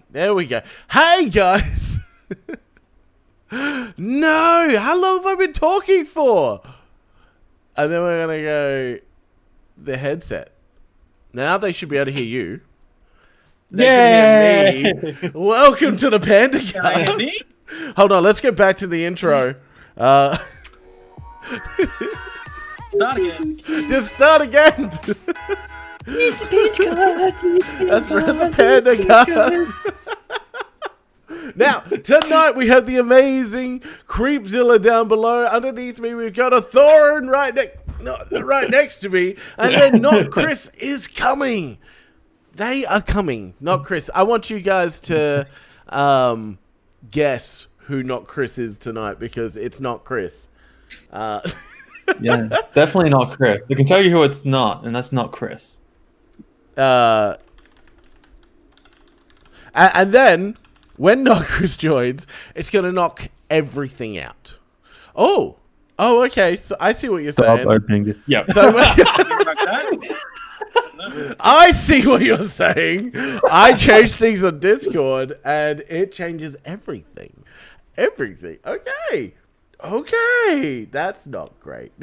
There we go. Hey, guys. No, how long have I been talking for? And then we're going to go the headset. Now they should be able to hear you. They can hear me. Welcome to the Pandacast. Hold on, let's go back to the intro. Start again. Just start again. That's right, the Pandacast. Now, tonight we have the amazing Creepzilla down below. Underneath me, we've got a Thorin right next to me. And then Not Chris is coming. They are coming, not Chris. I want you guys to guess who Not Chris is tonight because it's not Chris. Yeah, it's definitely not Chris. We can tell you who it's not, and that's not Chris. And then, when Not Chris joins, it's going to knock everything out. Oh, okay. So I see what you're saying. Yeah. So I see what you're saying. I change things on Discord, and it changes everything. Everything. Okay. That's not great.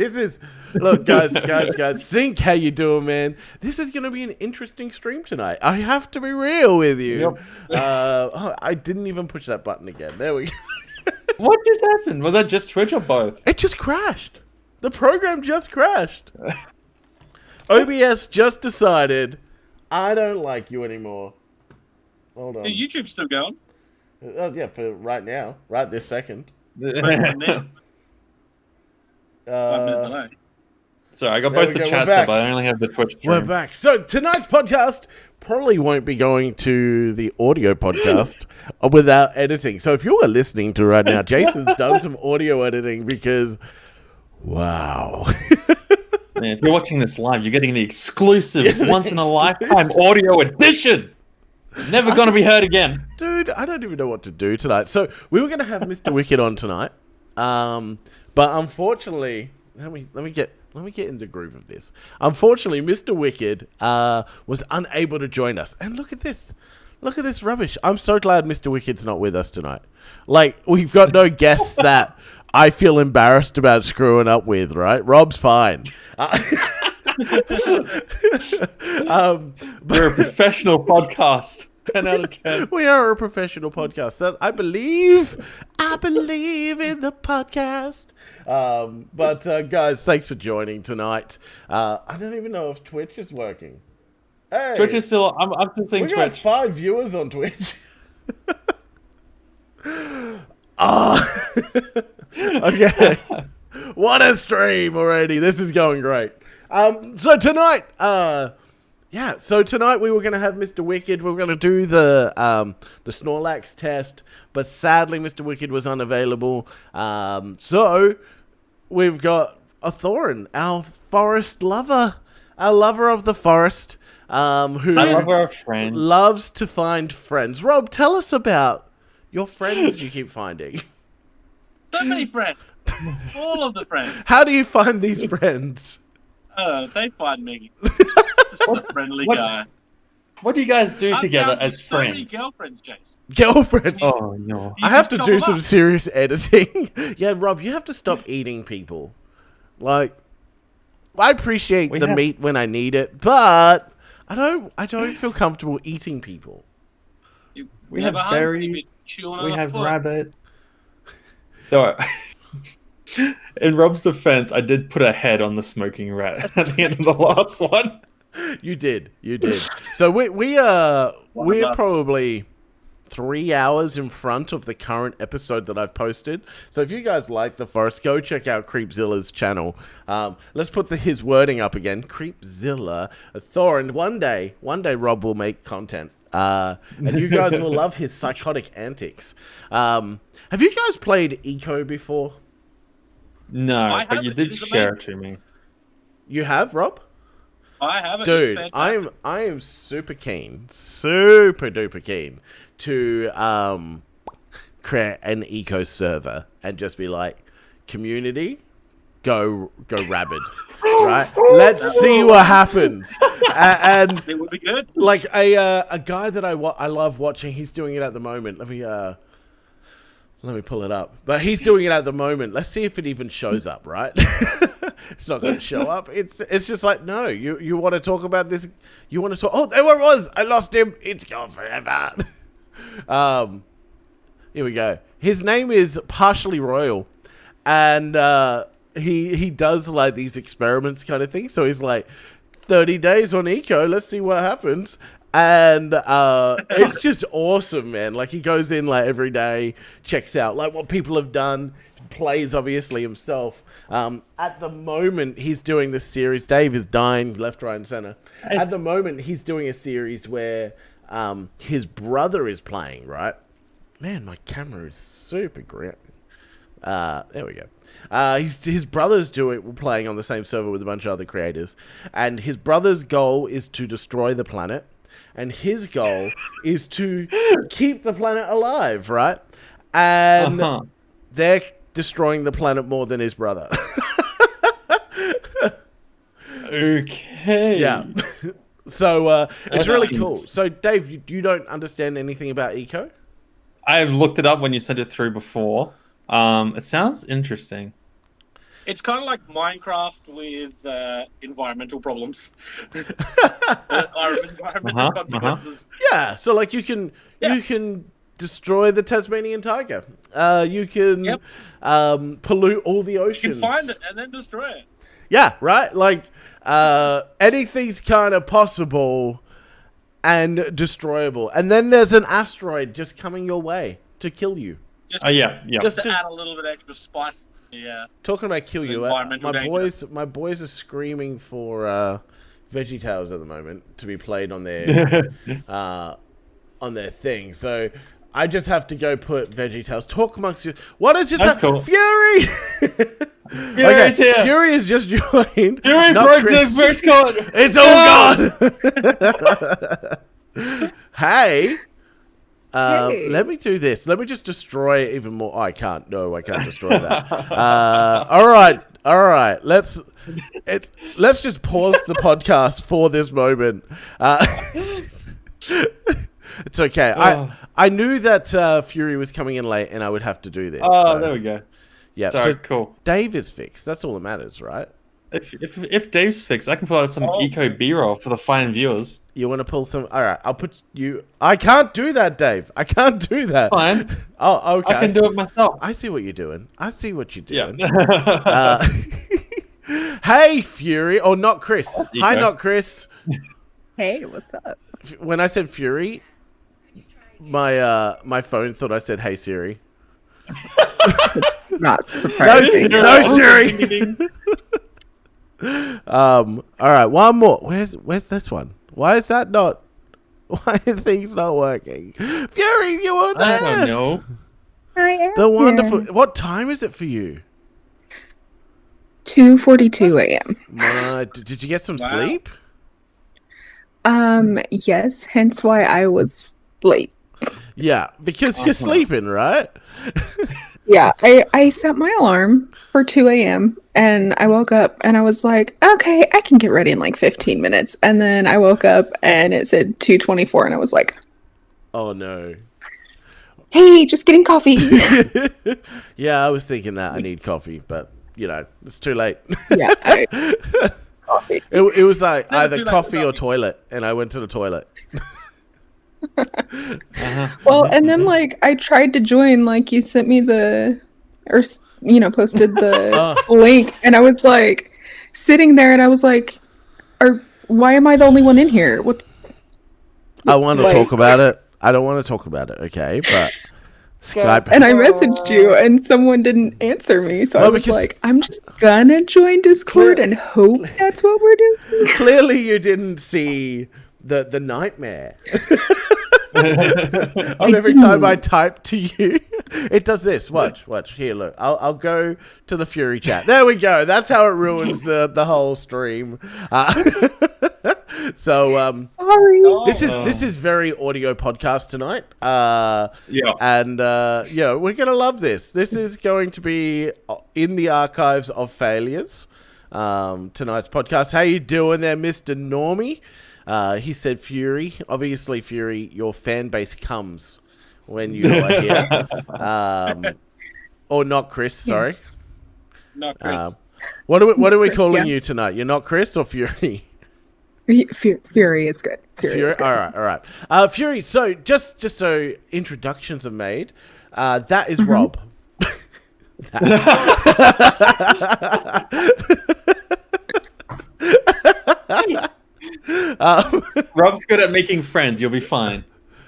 Look, guys. Sync, how you doing, man? This is going to be an interesting stream tonight. I have to be real with you. Yep. I didn't even push that button again. There we go. What just happened? Was that just Twitch or both? It just crashed. The program just crashed. OBS just decided, I don't like you anymore. Hold on. Your YouTube's still going? Oh, yeah, for right now. Right this second. 5 minute delay. Sorry, I got both the chats up, but I only have the Twitch stream. We're back. So tonight's podcast probably won't be going to the audio podcast without editing. So if you are listening to right now, Jason's done some audio editing because, wow. Man, if you're watching this live, you're getting the exclusive, once-in-a-lifetime audio edition. Never going to be heard again. Dude, I don't even know what to do tonight. So we were going to have Mr. Wicked on tonight. But unfortunately, let me get in the groove of this. Unfortunately, Mr. Wicked was unable to join us. And look at this. Look at this rubbish. I'm so glad Mr. Wicked's not with us tonight. Like, we've got no guests that I feel embarrassed about screwing up with, right? Rob's fine. We're a professional podcast. 10 out of 10. We are a professional podcast. I believe in the podcast. But guys, thanks for joining tonight. I don't even know if Twitch is working. Hey, Twitch is still. I'm still seeing Twitch. We got 5 viewers on Twitch. Okay. What a stream already. This is going great. So tonight we were going to have Mr. Wicked. We were going to do the Snorlax test, but sadly Mr. Wicked was unavailable. So we've got a Thorin, our forest lover, our lover of the forest, who I love our friends. Loves to find friends. Rob, tell us about your friends you keep finding. So many friends. All of the friends. How do you find these friends? They find me. Just a friendly guy. What do you guys do together as so friends? Many girlfriends, Jace. Girlfriend. Oh no! I have to do some serious editing. Yeah, Rob, you have to stop eating people. Like, I appreciate the meat when I need it, but I don't feel comfortable eating people. We have berries. We have rabbit. No. In Rob's defense, I did put a head on the smoking rat at the end of the last one. You did. So we're probably 3 hours in front of the current episode that I've posted. So if you guys like the forest, go check out Creepzilla's channel. Let's put his wording up again. Creepzilla, Thorin. One day Rob will make content. And you guys will love his psychotic antics. Have you guys played Eco before? No, but you did share it to me. You have, Rob? I haven't. Dude, I am super duper keen to create an Eco server and just be like, community, go rabid, right? Let's see what happens. And it would be good. Like a guy that I love watching. He's doing it at the moment. Let me pull it up. But he's doing it at the moment. Let's see if it even shows up, right? It's not going to show up. It's just like, no, you want to talk about this? You want to talk? Oh, there it was. I lost him. It's gone forever. Here we go. His name is Partially Royal. And he does like these experiments kind of thing. So he's like, 30 days on eco. Let's see what happens. And it's just awesome, man. Like, he goes in like every day, checks out like what people have done, plays obviously himself. At the moment, he's doing this series. Dave is dying left, right, and center. At the moment, he's doing a series where his brother is playing, right? Man, my camera is super great. There we go. His brother's playing on the same server with a bunch of other creators. And his brother's goal is to destroy the planet. And his goal is to keep the planet alive, right? And they're destroying the planet more than his brother. Okay. Yeah. So it's really cool. So, Dave, you don't understand anything about eco? I've looked it up when you sent it through before. It sounds interesting. It's kind of like Minecraft with environmental problems. Environmental consequences. Yeah, so like you can destroy the Tasmanian tiger. You can pollute all the oceans. You can find it and then destroy it. Yeah, right? Like anything's kind of possible and destroyable. And then there's an asteroid just coming your way to kill you. Just Just to add a little bit extra spice. Yeah. Talking about kill you, my boys are screaming for VeggieTales at the moment to be played on their thing. So I just have to go put VeggieTales. Talk amongst you. What is just cool. Fury? Fury's here. Fury has just joined. Fury broke the first code. It's all gone. Hey. Let me do this. Let me just destroy it even more. Oh, I can't. No, I can't destroy that. All right. Let's just pause the podcast for this moment. It's okay. I knew that Fury was coming in late, and I would have to do this. There we go. Yeah. Sorry, so cool. Dave is fixed. That's all that matters, right? If Dave's fixed, I can pull out some eco B-roll for the fine viewers. You want to pull some? All right, I'll put you. I can't do that, Dave. I can't do that. Fine. Oh, okay. I can do it myself. I see what you're doing. Yeah. Hey, Fury. Oh, not Chris. Hi, not Chris. Hey, what's up? When I said Fury, my phone thought I said, "Hey, Siri." Not surprising. No, Siri. All right, one more. Where's this one? Why is that not? Why are things not working? Fury, you were there. I don't know. I am The wonderful. here. What time is it for you? 2:42 a.m. Did you get some sleep? Yes, hence why I was late. Yeah, because you're sleeping, right? Yeah, I set my alarm for 2 a.m. and I woke up and I was like, okay, I can get ready in like 15 minutes. And then I woke up and it said 2:24 and I was like, oh no. Hey, just getting coffee. Yeah, I was thinking that I need coffee, but you know, it's too late. Yeah, coffee. It was like either coffee or toilet, and I went to the toilet. Well, and then like I tried to join, like you sent me posted the link, and I was like sitting there, and I was like, why am I the only one in here? I want to talk about it. I don't want to talk about it, okay? But Skype. And I messaged you, and someone didn't answer me, so I was like, I'm just gonna join Discord and hope that's what we're doing. Clearly, you didn't see the nightmare. Every time I type to you, it does this. Watch. Here, look. I'll go to the Fury chat. There we go. That's how it ruins the whole stream. So sorry. This is very audio podcast tonight. And we're gonna love this. This is going to be in the archives of failures. Tonight's podcast. How you doing there, Mr. Normie? He said Fury. Obviously, Fury, your fan base comes when you are here. Or not Chris, sorry. Yes. Not Chris. What are we Chris, calling you tonight? You're not Chris or Fury? Fury is good. Fury is good. All right. Fury, so just so introductions are made, that is Rob. Rob's good at making friends. You'll be fine.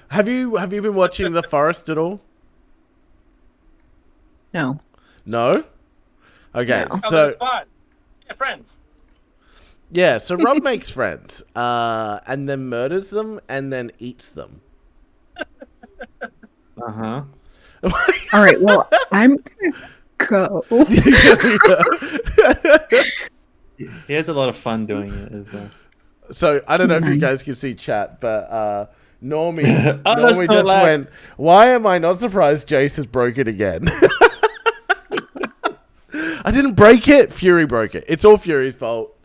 Have you been watching The Forest at all? No. No? Okay, No. so Fun. Yeah, friends. yeah, so Rob makes friends, and then murders them, and then eats them. Uh-huh. All right. Well, I'm gonna go. He has a lot of fun doing it as well. So I don't know if you guys can see chat, but Normie that's just went, why am I not surprised Jace has broke it again? I didn't break it. Fury broke it. It's all Fury's fault.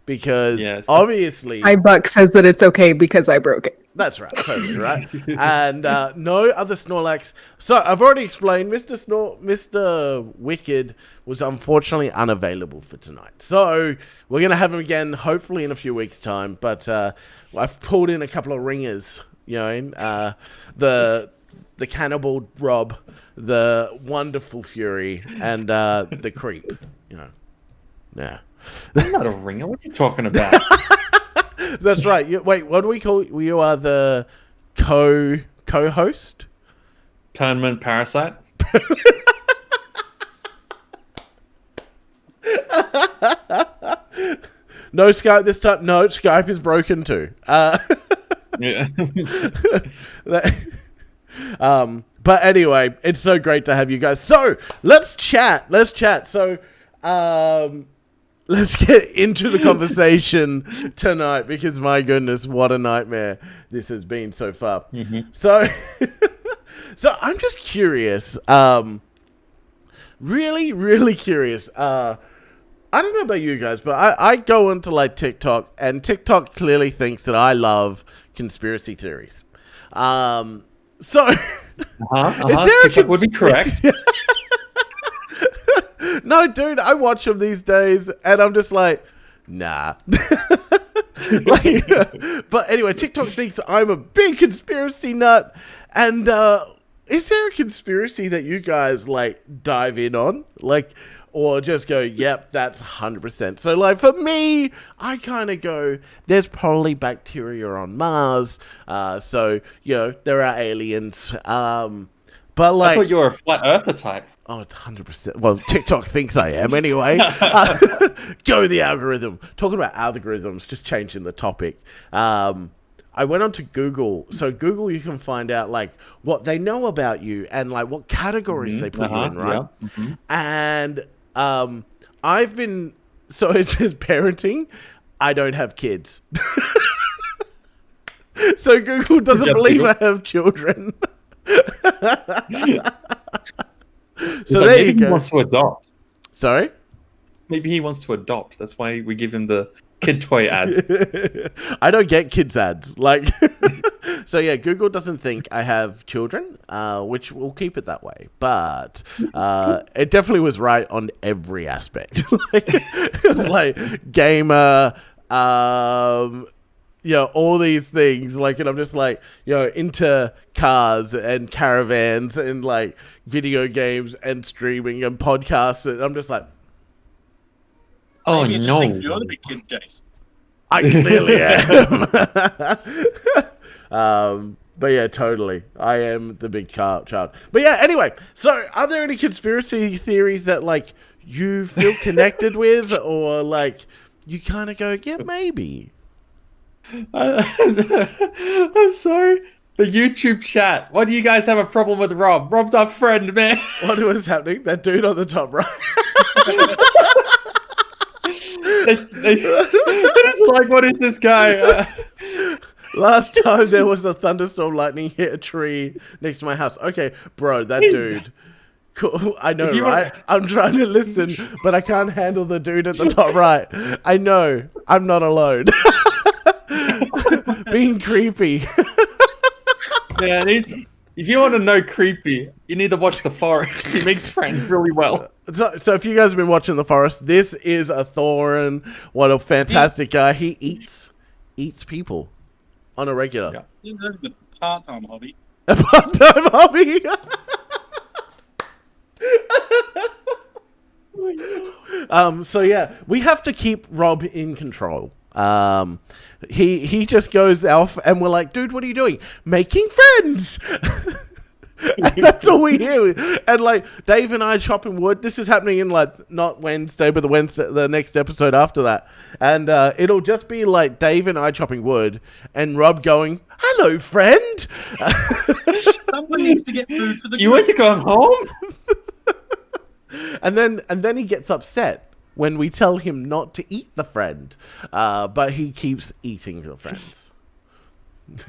Because obviously... Buck says that it's okay because I broke it. That's right. Totally right. And no other Snorlax. So I've already explained Mr. Wicked was unfortunately unavailable for tonight. So we're going to have him again, hopefully in a few weeks' time. But I've pulled in a couple of ringers, the Cannibal Rob, the Wonderful Fury, and the Creep, Yeah. I'm not a ringer. What are you talking about? That's right. Wait, what do we call you? You are the co-host? Permanent parasite? No Skype this time. No, Skype is broken too. Yeah. But anyway, it's so great to have you guys. So let's chat. So, let's get into the conversation tonight because my goodness, what a nightmare this has been so far. Mm-hmm. So I'm just curious. Really, really curious. I don't know about you guys, but I go into like TikTok, and TikTok clearly thinks that I love conspiracy theories. Is there TikTok would be correct. No, dude, I watch them these days, and I'm just like, nah. But anyway, TikTok thinks I'm a big conspiracy nut, and is there a conspiracy that you guys like dive in on, or just go, yep, that's 100%? So, like, for me, I kind of go, there's probably bacteria on Mars, so there are aliens. But like, I thought you were a flat earther type. Oh, it's 100%. Well, TikTok thinks I am anyway. Go the algorithm. Talking about algorithms, just changing the topic. I went on to Google. So Google, you can find out like what they know about you and like what categories they put you in, right? Yeah. Mm-hmm. And I've been, so it says parenting. I don't have kids. So Google doesn't believe I have children. So there you go. He wants to adopt. Sorry? Maybe he wants to adopt. That's why we give him the kid toy ads. I don't get kids ads. So yeah, Google doesn't think I have children, which we'll keep it that way. But it definitely was right on every aspect. It was like gamer, all these things, and I'm just like, into cars and caravans and like video games and streaming and podcasts, and I'm just like, oh no, you're the big kid, Jace. I clearly am. But yeah, totally, I am the big child. But yeah, anyway, so are there any conspiracy theories that like you feel connected with, or like you kind of go, yeah, maybe? I'm sorry. The YouTube chat. Why do you guys have a problem with Rob? Rob's our friend, man. What was happening? That dude on the top right. They're just like, what is this guy? Last time there was a thunderstorm, lightning hit a tree next to my house. Okay, bro, that dude. Cool. I know, right? I'm trying to listen, but I can't handle the dude at the top right. I know. I'm not alone. Being creepy. Yeah, if you want to know creepy, you need to watch The Forest. He makes friends really well. So if you guys have been watching The Forest, this is a Thorin. What a fantastic guy. He eats people on a regular. Yeah, that's a part-time hobby. A part-time hobby? So yeah, we have to keep Rob in control. He just goes off and we're like, dude, what are you doing? Making friends. And that's all we hear. And like Dave and I chopping wood. This is happening in like not Wednesday, but the next episode after that. And it'll just be like Dave and I chopping wood and Rob going, hello, friend. Someone needs to get food for the You want to go home? And then he gets upset when we tell him not to eat the friend, but he keeps eating the friends.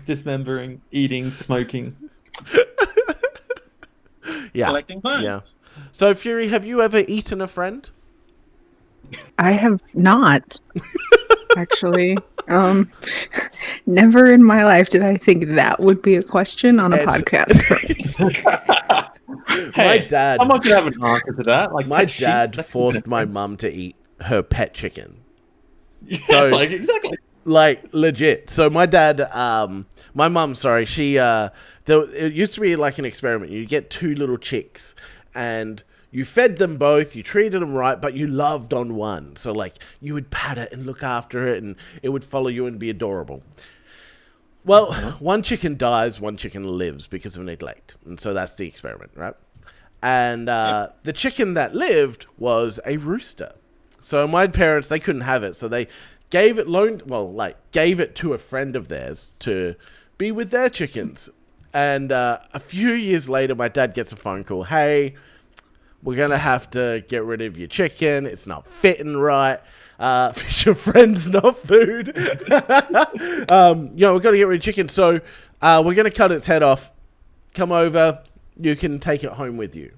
Dismembering, eating, smoking. Yeah. Collecting fun. Yeah. So, Fury, have you ever eaten a friend? I have not. Actually, never in my life did I think that would be a question on a podcast. My dad. I'm not gonna have an answer to that. Like my dad forced my mum to eat her pet chicken. So like exactly. Like legit. So my dad, my mum, sorry, she it used to be like an experiment. You get two little chicks and you fed them both, you treated them right, but you loved on one. So like you would pat it and look after it and it would follow you and be adorable. Well, one chicken dies, one chicken lives because of neglect. And so that's the experiment, right? And the chicken that lived was a rooster. So my parents, they couldn't have it. So they gave it gave it to a friend of theirs to be with their chickens. And a few years later, my dad gets a phone call. Hey, we're going to have to get rid of your chicken. It's not fitting right. Fish your friend's not food. We've got to get rid of chicken. So we're going to cut its head off. Come over. You can take it home with you.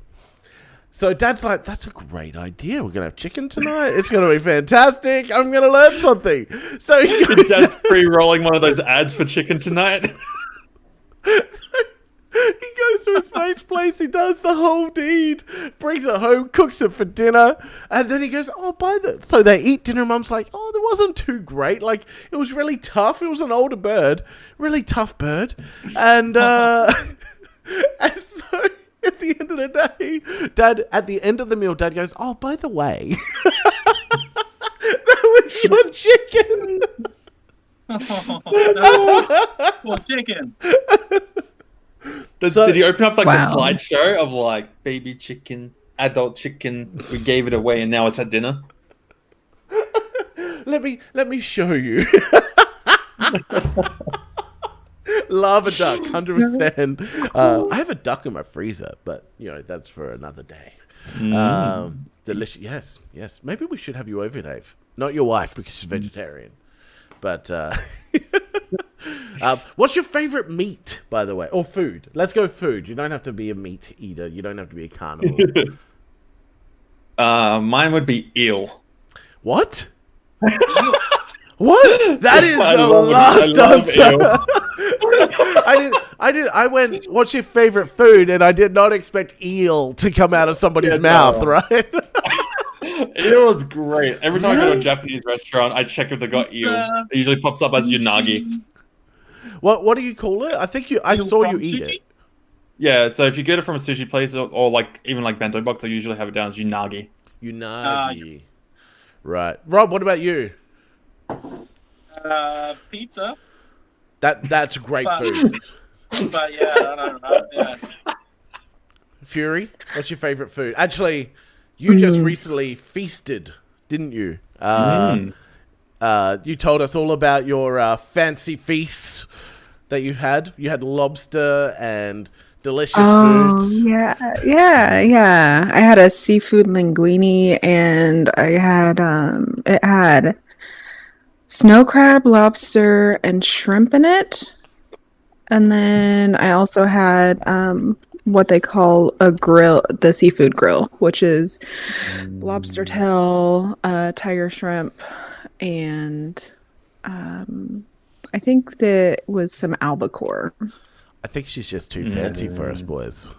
So Dad's like, that's a great idea. We're going to have chicken tonight. It's going to be fantastic. I'm going to learn something. So he goes, Dad's pre-rolling one of those ads for chicken tonight. He goes to his mate's place. He does the whole deed, brings it home, cooks it for dinner, and then he goes, so they eat dinner. Mum's like, oh, it wasn't too great. Like, it was really tough. It was an older bird, really tough bird. And, and so at the end of the day, at the end of the meal, Dad goes, oh, by the way, that was your chicken. Well, chicken. Did he open up like a slideshow of like baby chicken, adult chicken? We gave it away and now it's at dinner. Let me show you. Lava duck, 100%. I have a duck in my freezer, but that's for another day. Delicious. Yes. Maybe we should have you over, Dave. Not your wife because she's vegetarian. But what's your favorite meat, by the way, or food? Let's go food. You don't have to be a meat eater. You don't have to be a carnivore. Mine would be eel. What? What? That is the last answer. I went, what's your favorite food? And I did not expect eel to come out of somebody's mouth, right? Eel is great. Every time I go to a Japanese restaurant, I check if they got eel. It usually pops up as unagi. What do you call it? I saw you eat it. Yeah, so if you get it from a sushi place or like even like bento box, I usually have it down as unagi. Unagi. Right. Rob, what about you? Pizza. That's great food. But yeah, I don't know. Yeah. Fury, what's your favorite food? Actually, you just recently feasted, didn't you? You told us all about your fancy feasts that you had. You had lobster and delicious foods. Yeah. I had a seafood linguine, and I had it had snow crab, lobster, and shrimp in it. And then I also had what they call a grill, the seafood grill, which is lobster tail, tiger shrimp, and I think there was some albacore. I think she's just too fancy for us boys.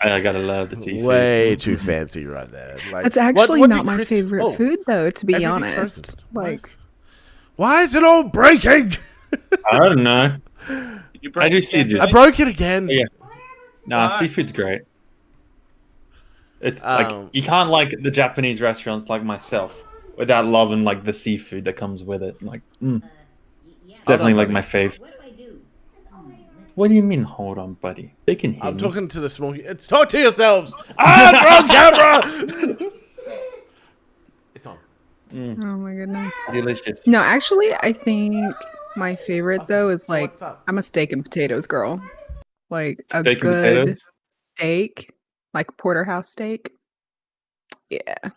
I gotta love the seafood. Way too fancy right there. Like, it's actually not my favorite food, though, to be honest. Like, why is it all breaking? I don't know. I do see this. I broke it again. Yeah. Nah, seafood's great. It's like you can't like the Japanese restaurants like myself without loving like the seafood that comes with it. Like, definitely like my fave. What do you mean? Hold on, buddy. They can hear me. I'm talking to the small. Talk to yourselves. Wrong camera. It's on. Oh my goodness. Delicious. No, actually, I think my favorite though is like I'm a steak and potatoes girl. Like a good steak, like porterhouse steak. Yeah.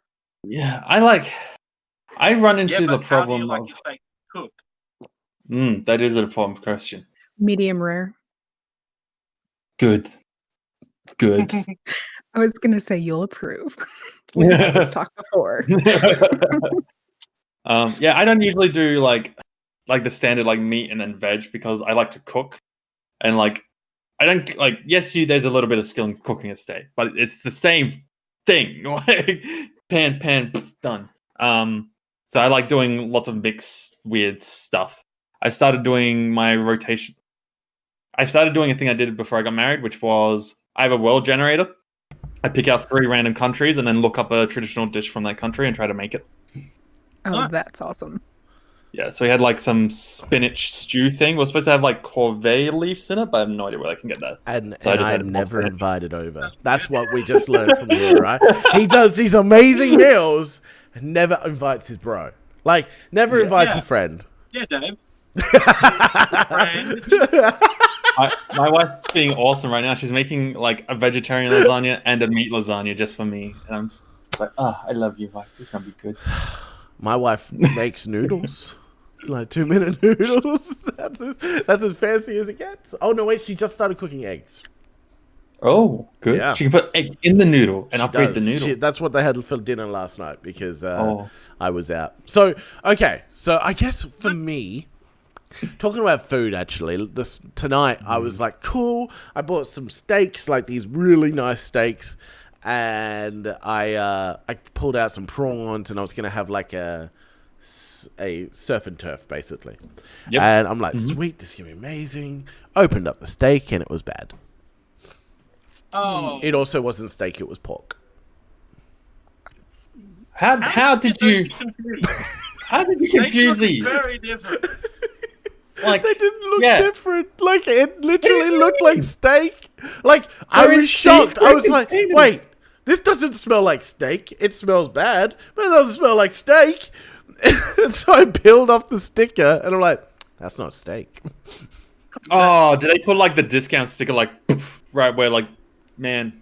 Yeah, I run into the problem of cook. That is a problem question. Medium rare. Good. I was gonna say you'll approve. We had this talk before. Yeah, I don't usually do like the standard like meat and then veg because I like to cook, and like I don't like. Yes, there's a little bit of skill in cooking a steak, but it's the same thing. Like pan, done. So I like doing lots of mixed weird stuff. I started doing my rotation. I started doing a thing I did before I got married, which was I have a world generator. I pick out 3 random countries and then look up a traditional dish from that country and try to make it. Oh, that's awesome. Yeah, so we had like some spinach stew thing. We're supposed to have like corvée leaves in it, but I have no idea where I can get that. And I'm never invited over. That's what we just learned from you, right? He does these amazing meals and never invites his bro. Like, never invites a friend. Yeah, Dave. My wife's being awesome right now. She's making like a vegetarian lasagna and a meat lasagna just for me. And I'm just like, I love you, wife. It's going to be good. My wife makes noodles. Like 2-minute noodles. That's as fancy as it gets. Oh, no, wait. She just started cooking eggs. Oh, good. Yeah. She can put egg in the noodle and upgrade the noodle. That's what they had for dinner last night because I was out. So, okay. So, I guess for me, talking about food, actually, tonight I was like, cool. I bought some steaks, like these really nice steaks. And I pulled out some prawns and I was going to have like a surf and turf, basically. Yep. And I'm like, sweet, this is going to be amazing. Opened up the steak and it was bad. Oh. It also wasn't steak, it was pork. How did you confuse these? Very different. Like, they didn't look different. Like, it literally looked like steak. Like, I was shocked. I was like, wait, this doesn't smell like steak. It smells bad, but it doesn't smell like steak. And so I peeled off the sticker, and I'm like, that's not steak. Oh, did they put, like, the discount sticker, like, right where, like, man,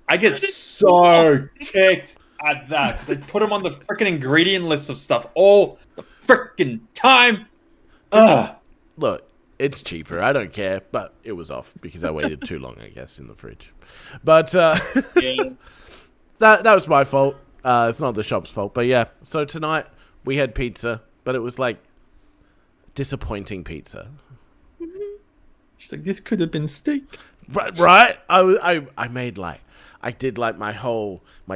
I get so ticked at that. They put them on the freaking ingredient list of stuff all the freaking time. Ugh. Look, it's cheaper. I don't care, but it was off because I waited too long, I guess, in the fridge. But that was my fault. It's not the shop's fault. But yeah, so tonight we had pizza, but it was like disappointing pizza. She's like, this could have been steak. Right? I made like, I did like my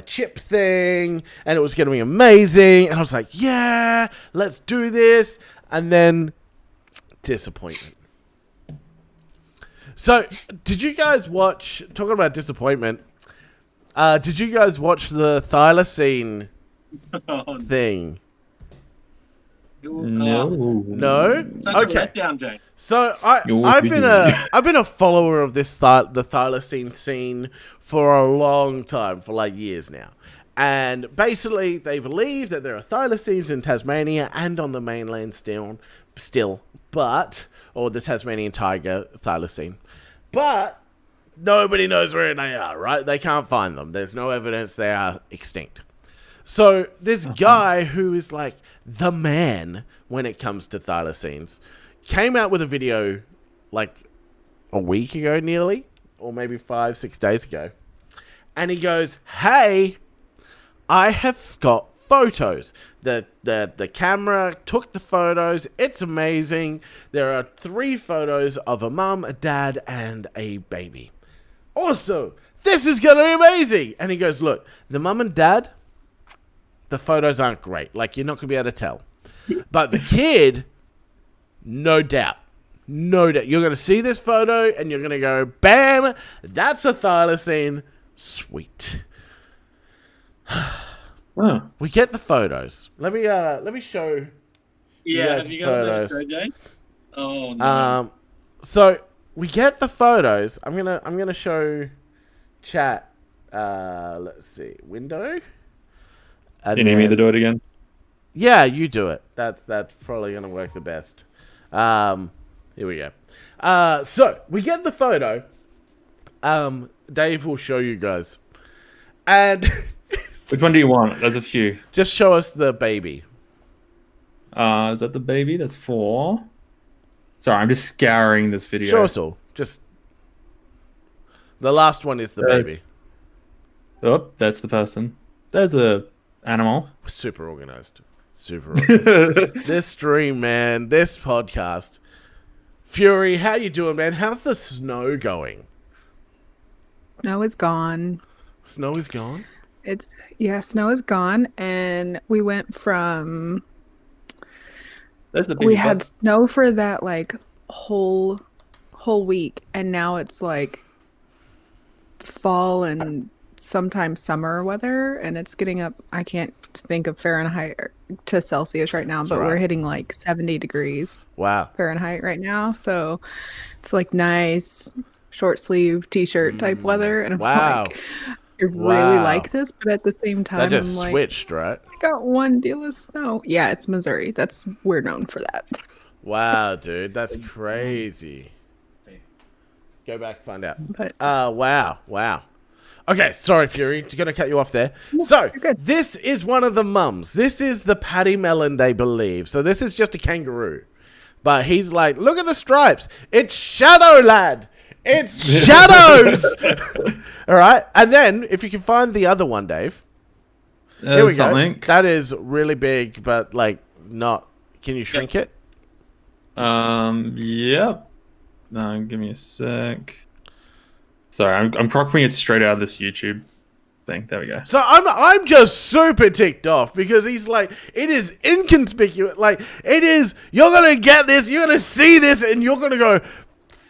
chip thing, and it was going to be amazing. And I was like, yeah, let's do this. And then disappointment. So, did you guys watch, talking about disappointment, did you guys watch the Thylacine thing? No? Okay. So I've been a follower of this the Thylacine scene for a long time, for like years now. And basically they believe that there are thylacines in Tasmania and on the mainland still, or the Tasmanian tiger thylacine. But Nobody knows where they are, right? They can't find them. There's no evidence they are extinct. So this guy who is like the man when it comes to thylacines came out with a video like a week ago nearly, or maybe 5-6 days ago. And he goes, hey, I have got photos. The camera took the photos. It's amazing. There are 3 photos of a mum, a dad, and a baby. Also, this is going to be amazing. And he goes, look, the mum and dad, the photos aren't great. Like, you're not going to be able to tell. But the kid, no doubt. No doubt. You're going to see this photo and you're going to go, bam, that's a thylacine. Sweet. We get the photos. Let me show. Yeah, have you got the Jay? Oh no. So we get the photos. I'm gonna show chat. Let's see, window. Do you need me to do it again? Yeah, you do it. That's probably gonna work the best. Here we go. So we get the photo. Dave will show you guys, and. Which one do you want? There's a few. Just show us the baby. Is that the baby? That's 4. Sorry, I'm just scouring this video. Show us all. Just the last one is the baby. Oh, that's the person. There's a animal. Super organized. Super organized. This stream, man. This podcast. Fury, how you doing, man? How's the snow going? Snow is gone. Snow is gone? Snow is gone, and we went from we had snow for that like whole week, and now it's like fall and sometimes summer weather, and it's getting up. I can't think of Fahrenheit to Celsius right now, but we're hitting like 70 degrees. Wow. Fahrenheit right now, so it's like nice short sleeve t-shirt type weather, and I'm like, I really like this, but at the same time, that just I'm like, switched, right? I got one deal of snow. Yeah, it's Missouri. We're known for that. Wow, dude, that's crazy. Go back, find out. But, wow. Okay, sorry, Fury, gonna cut you off there. So, this is one of the mums. This is the Patty Melon, they believe. So this is just a kangaroo. But he's like, look at the stripes. It's Shadow Lad. It's shadows! All right. And then, if you can find the other one, Dave. Here we go. That is really big, but, like, not... Can you shrink it? Yep. Give me a sec. Sorry, I'm cropping it straight out of this YouTube thing. There we go. So I'm just super ticked off because he's like, it is inconspicuous. Like, it is... You're going to get this, you're going to see this, and you're going to go...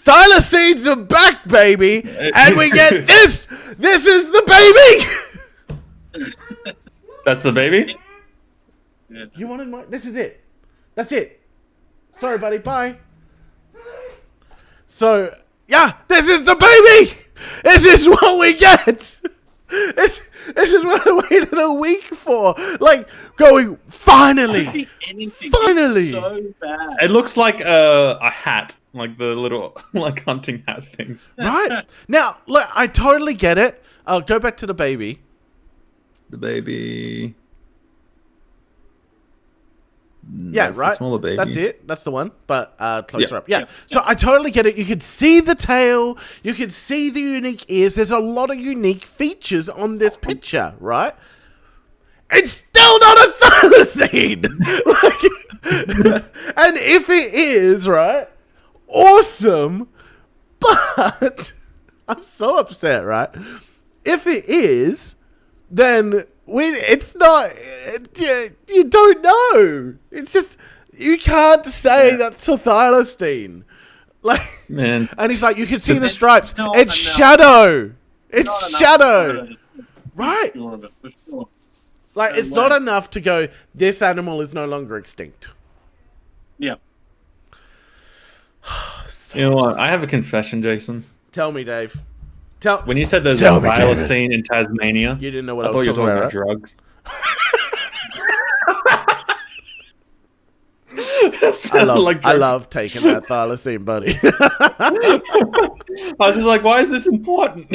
Thylacines are back, baby, and we get this. This is the baby. That's the baby? You wanted my... This is it. That's it. Sorry, buddy. Bye. So, yeah, this is the baby. This is what we get. This is what I waited a week for. Like, going, finally. Finally. So bad. It looks like a hat. Like the little, like, hunting hat things. Right. Now, look, I totally get it. I'll go back to the baby. The baby. Yeah, that's right. The smaller baby. That's it. That's the one. But closer up. Yeah. So I totally get it. You could see the tail. You could see the unique ears. There's a lot of unique features on this picture, right? It's still not a thylacine. And if it is, right? Awesome. But I'm so upset, right? If it is, then it's not. You don't know. It's just you can't say that's a thylacine. Like, man. And he's like, you can see the stripes. It's shadow. It's shadow. Right? Like, it's not enough to go, this animal is no longer extinct. Yeah. You know what? I have a confession, Jason. Tell me, Dave. When you said there's a thylacine in Tasmania, you didn't know what I thought was you were talking about drugs. I love taking that thylacine, buddy. I was just like, why is this important?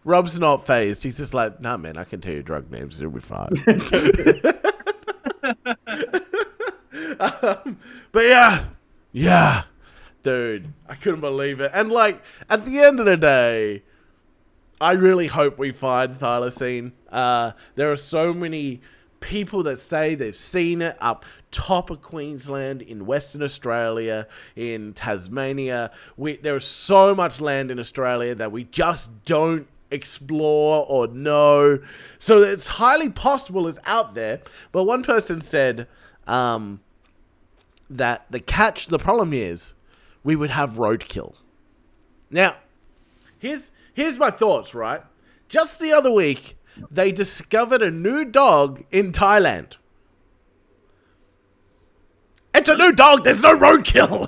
Rob's not phased. He's just like, nah, man, I can tell you drug names. It'll be fine. But yeah, dude, I couldn't believe it. And like, at the end of the day, I really hope we find thylacine. There are so many people that say they've seen it up top of Queensland, in Western Australia, in Tasmania. There's so much land in Australia that we just don't explore or know. So it's highly possible it's out there. But one person said that the problem is we would have roadkill. Now, here's my thoughts, right? Just the other week, they discovered a new dog in Thailand. It's a new dog. There's no roadkill.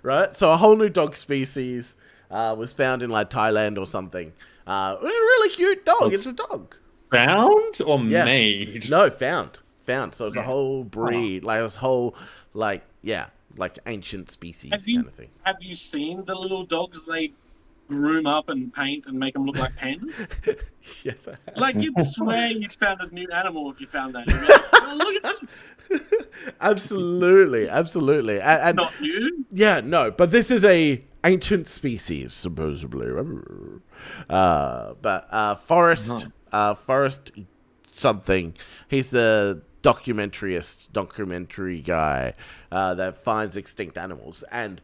Right? So a whole new dog species was found in like Thailand or something. It was a really cute dog. It's a dog. Found or made? No, found. So it's a whole breed. Like this whole, like ancient species kind of thing. Have you seen the little dogs they groom up and paint and make them look like pens? Yes, I have. Like, you'd swear you found a new animal if you found that. You'd be like, oh, look at this. Absolutely. And not you? Yeah, no, but this is a ancient species, supposedly. But Forrest something. He's the documentary guy that finds extinct animals, and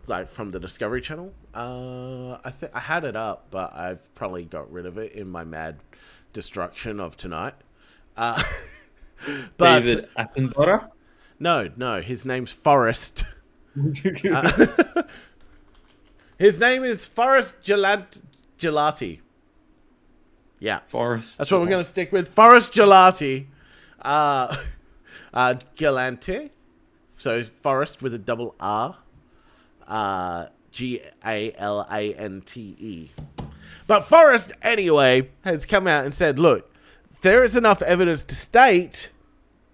like from the Discovery Channel. I had it up, but I've probably got rid of it in my mad destruction of tonight. But David Attenborough? No, his name's Forrest. His name is Forrest Gelati. Yeah, Forrest. That's what we're going to stick with. Forrest Gelati. Galante. So Forrest with a double R. Galante. But Forrest, anyway, has come out and said, look, there is enough evidence to state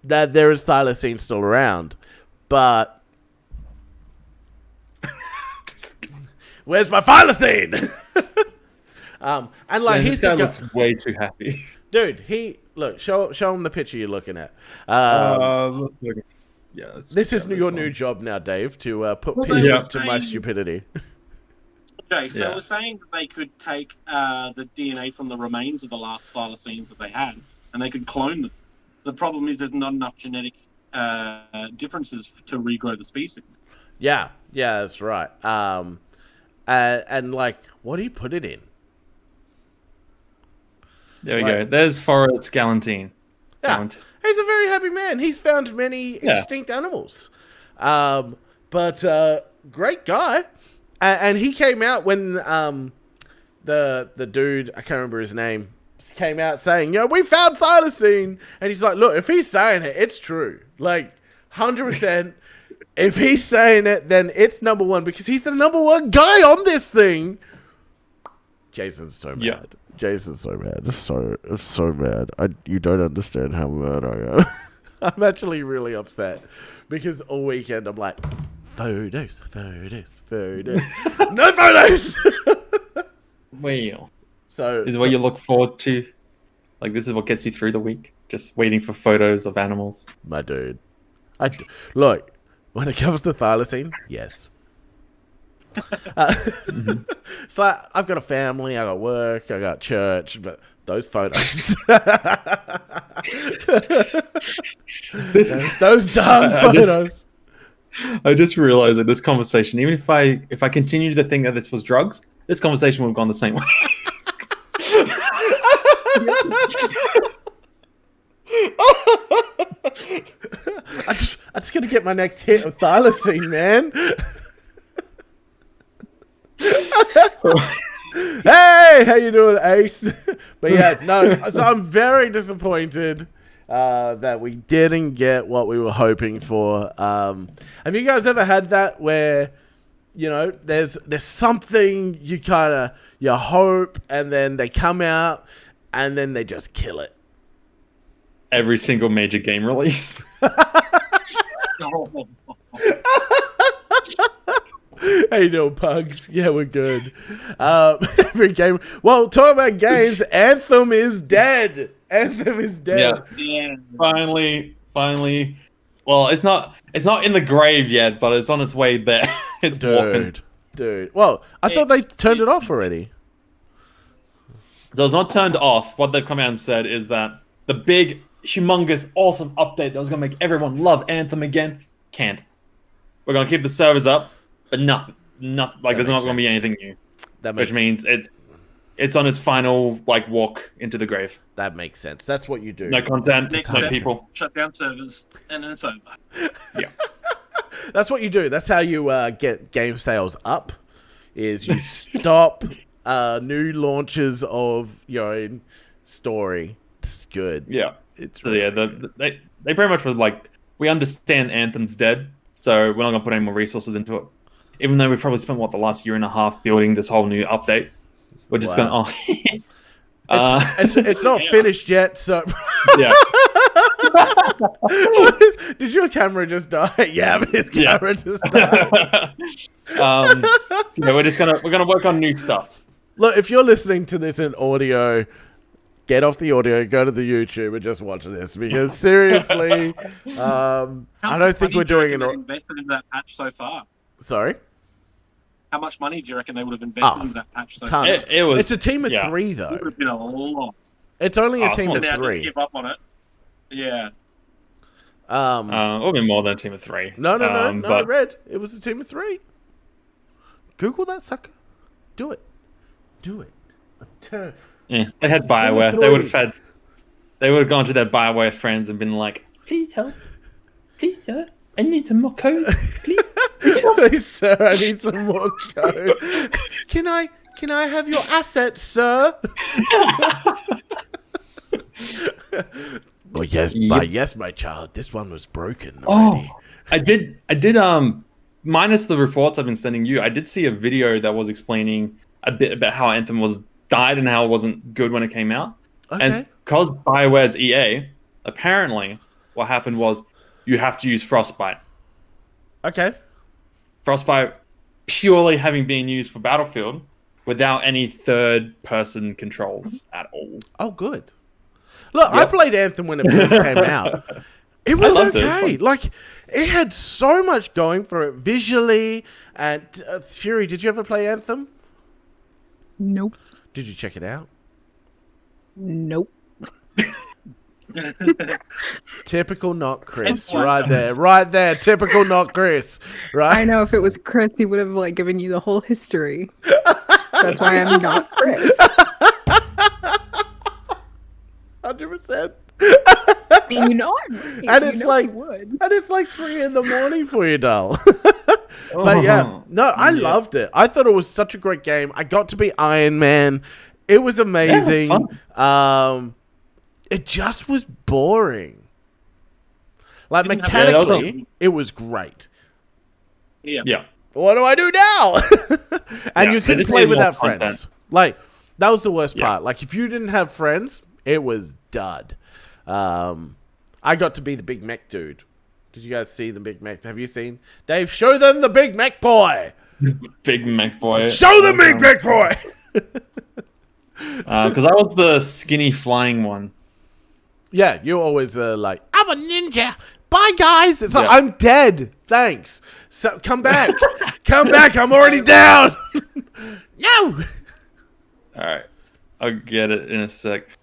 that there is thylacine still around. But where's my thylacine? And like, this guy looks way too happy. Dude, show him the picture you're looking at. This is your new job now, Dave, to put pictures to my stupidity. Okay, so we're saying that they could take the DNA from the remains of the last thylacines that they had, and they could clone them. The problem is there's not enough genetic differences to regrow the species. Yeah, that's right. And like, what do you put it in? There we go. There's Forrest Galantine. Yeah, he's a very happy man. He's found many extinct animals. But great guy. And he came out when the dude, I can't remember his name, came out saying, we found thylacine. And he's like, look, if he's saying it, it's true. Like, 100%. If he's saying it, then it's number one, because he's the number one guy on this thing. Jason's so mad. Yeah. Jason's so mad. So mad. You don't understand how mad I am. I'm actually really upset because all weekend I'm like, photos. No photos! Well, so is what you look forward to? Like, this is what gets you through the week? Just waiting for photos of animals? My dude. Look, when it comes to thylacine, yes. It's like, I've got a family, I got work, I got church, but those photos, those darn photos. I just realized that this conversation, even if I continued to think that this was drugs, this conversation would have gone the same way. I just gotta get my next hit of thylacine, man. Hey, how you doing, Ace? But yeah, no, so I'm very disappointed that we didn't get what we were hoping for. Have you guys ever had that where you know, there's something you hope, and then they come out, and then they just kill it. Every single major game release. How you doing, Pugs? Yeah, we're good. Every game. Well, talking about games, Anthem is dead. Anthem is dead. Yeah. Finally. Well, it's not in the grave yet, but it's on its way there. It's walking. Dude. Well, I thought they turned it off already. So it's not turned off. What they've come out and said is that the big, humongous, awesome update that was going to make everyone love Anthem again can't. We're going to keep the servers up, but nothing. Like, there's not going to be anything new. Which means it's on its final, like, walk into the grave. That makes sense. That's what you do. No content, no people. Shut down servers, and then it's over. Yeah. That's what you do. That's how you get game sales up, is you stop new launches of your own story. It's good. Yeah. They pretty much were like, we understand Anthem's dead, so we're not going to put any more resources into it. Even though we've probably spent, the last year and a half building this whole new update. We're just going, it's not finished yet, so... Yeah. Did your camera just die? Yeah, but his camera just died. We're gonna work on new stuff. Look, if you're listening to this in audio, get off the audio, go to the YouTube, and just watch this, because seriously, I don't think we're doing it. Invested in that patch so far. Sorry. How much money do you reckon they would have invested in that patch so far? It's a team of 3, though. It would have been a lot. It's only a team of 3. Give up on it. Yeah. It would have been more than a team of 3. No, but... I read. It was a team of 3. Google that sucker. Do it. Yeah, they had BioWare. They would have gone to their BioWare friends and been like, please help. Please, sir. I need some more code. Please. Please, sir, I need some more code. Can I have your assets, sir? Well, yes, my child. This one was broken already. I did. Minus the reports I've been sending you, I did see a video that was explaining a bit about how Anthem died and how it wasn't good when it came out. Okay. And because BioWare's EA, apparently what happened was you have to use Frostbite. Okay. Frostbite purely having been used for Battlefield without any third-person controls at all. Oh, good. Look, I played Anthem when it first came out. It was okay. Like, it had so much going for it visually. And Fury, did you ever play Anthem? Nope. Did you check it out? Nope. Typical not Chris. Right there. Typical not Chris. Right? I know if it was Chris, he would have given you the whole history. That's why I'm not Chris. 100%. You know I'm right. And it's like 3 a.m. for you, doll. But yeah, no, I loved it. I thought it was such a great game. I got to be Iron Man. It was amazing. It just was boring. Like, mechanically, it was great. Yeah. What do I do now? And you couldn't play without friends. Like, that was the worst part. Like, if you didn't have friends, it was dud. I got to be the Big Mech dude. Did you guys see the Big Mech? Have you seen? Dave, show them the Big Mech boy. Big Mech boy. Show the Big Mech boy. Because I was the skinny flying one. Yeah, you're always like, I'm a ninja. Bye, guys. It's like, I'm dead. Thanks. So come back. Come back. I'm already down. No. All right. I'll get it in a sec.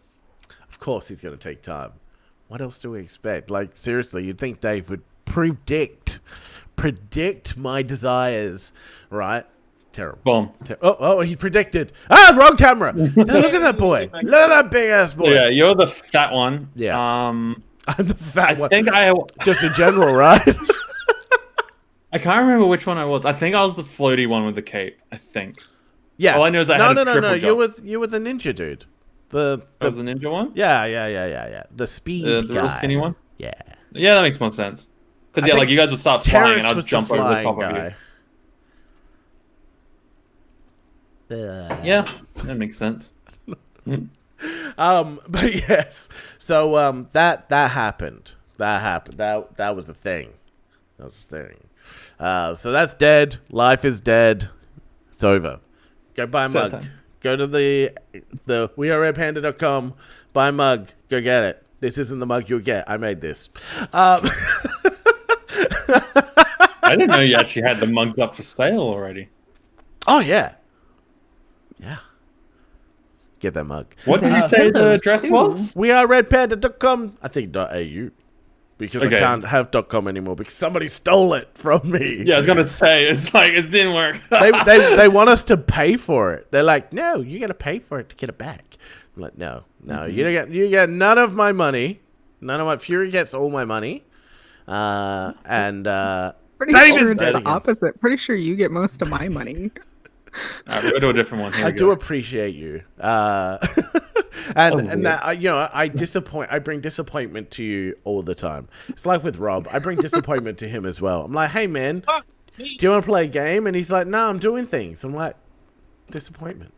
Of course he's going to take time. What else do we expect? Like, seriously, you'd think Dave would predict my desires, right? Terrible. Boom. Oh, he predicted. Ah, wrong camera. Now, look at that boy. Look at that big ass boy. Yeah, you're the fat one. Yeah. I'm the fat one. I think just in general, right? I can't remember which one I was. I think I was the floaty one with the cape. I think. Yeah. All I know is I had a triple jump. You were the ninja dude. I was the ninja one? Yeah. The speed guy. The real skinny one? Yeah. Yeah, that makes more sense. Because, like, you guys would start flying and I'd jump over the top of you. Yeah, that makes sense. But yes, so that happened. That was the thing. That was the thing. So that's dead. Life is dead. It's over. Go buy a mug. Time. Go to the weareredpanda.com. Buy a mug. Go get it. This isn't the mug you'll get. I made this. I didn't know you actually had the mugs up for sale already. Oh yeah. Yeah. Get that mug. What did you say the address was? weareredpanda.com. I think .au. Because I can't have .com anymore because somebody stole it from me. Yeah, I was gonna say it's like it didn't work. they want us to pay for it. They're like, no, you got to pay for it to get it back. I'm like, no, you get none of my money. None of my Fury gets all my money. And pretty sure it's the opposite. Pretty sure you get most of my money. All right, we'll do a different one. I do appreciate you. And that, I bring disappointment to you all the time. It's like with Rob. I bring disappointment to him as well. I'm like, hey man, do you want to play a game? And he's like, no, I'm doing things. I'm like, disappointment.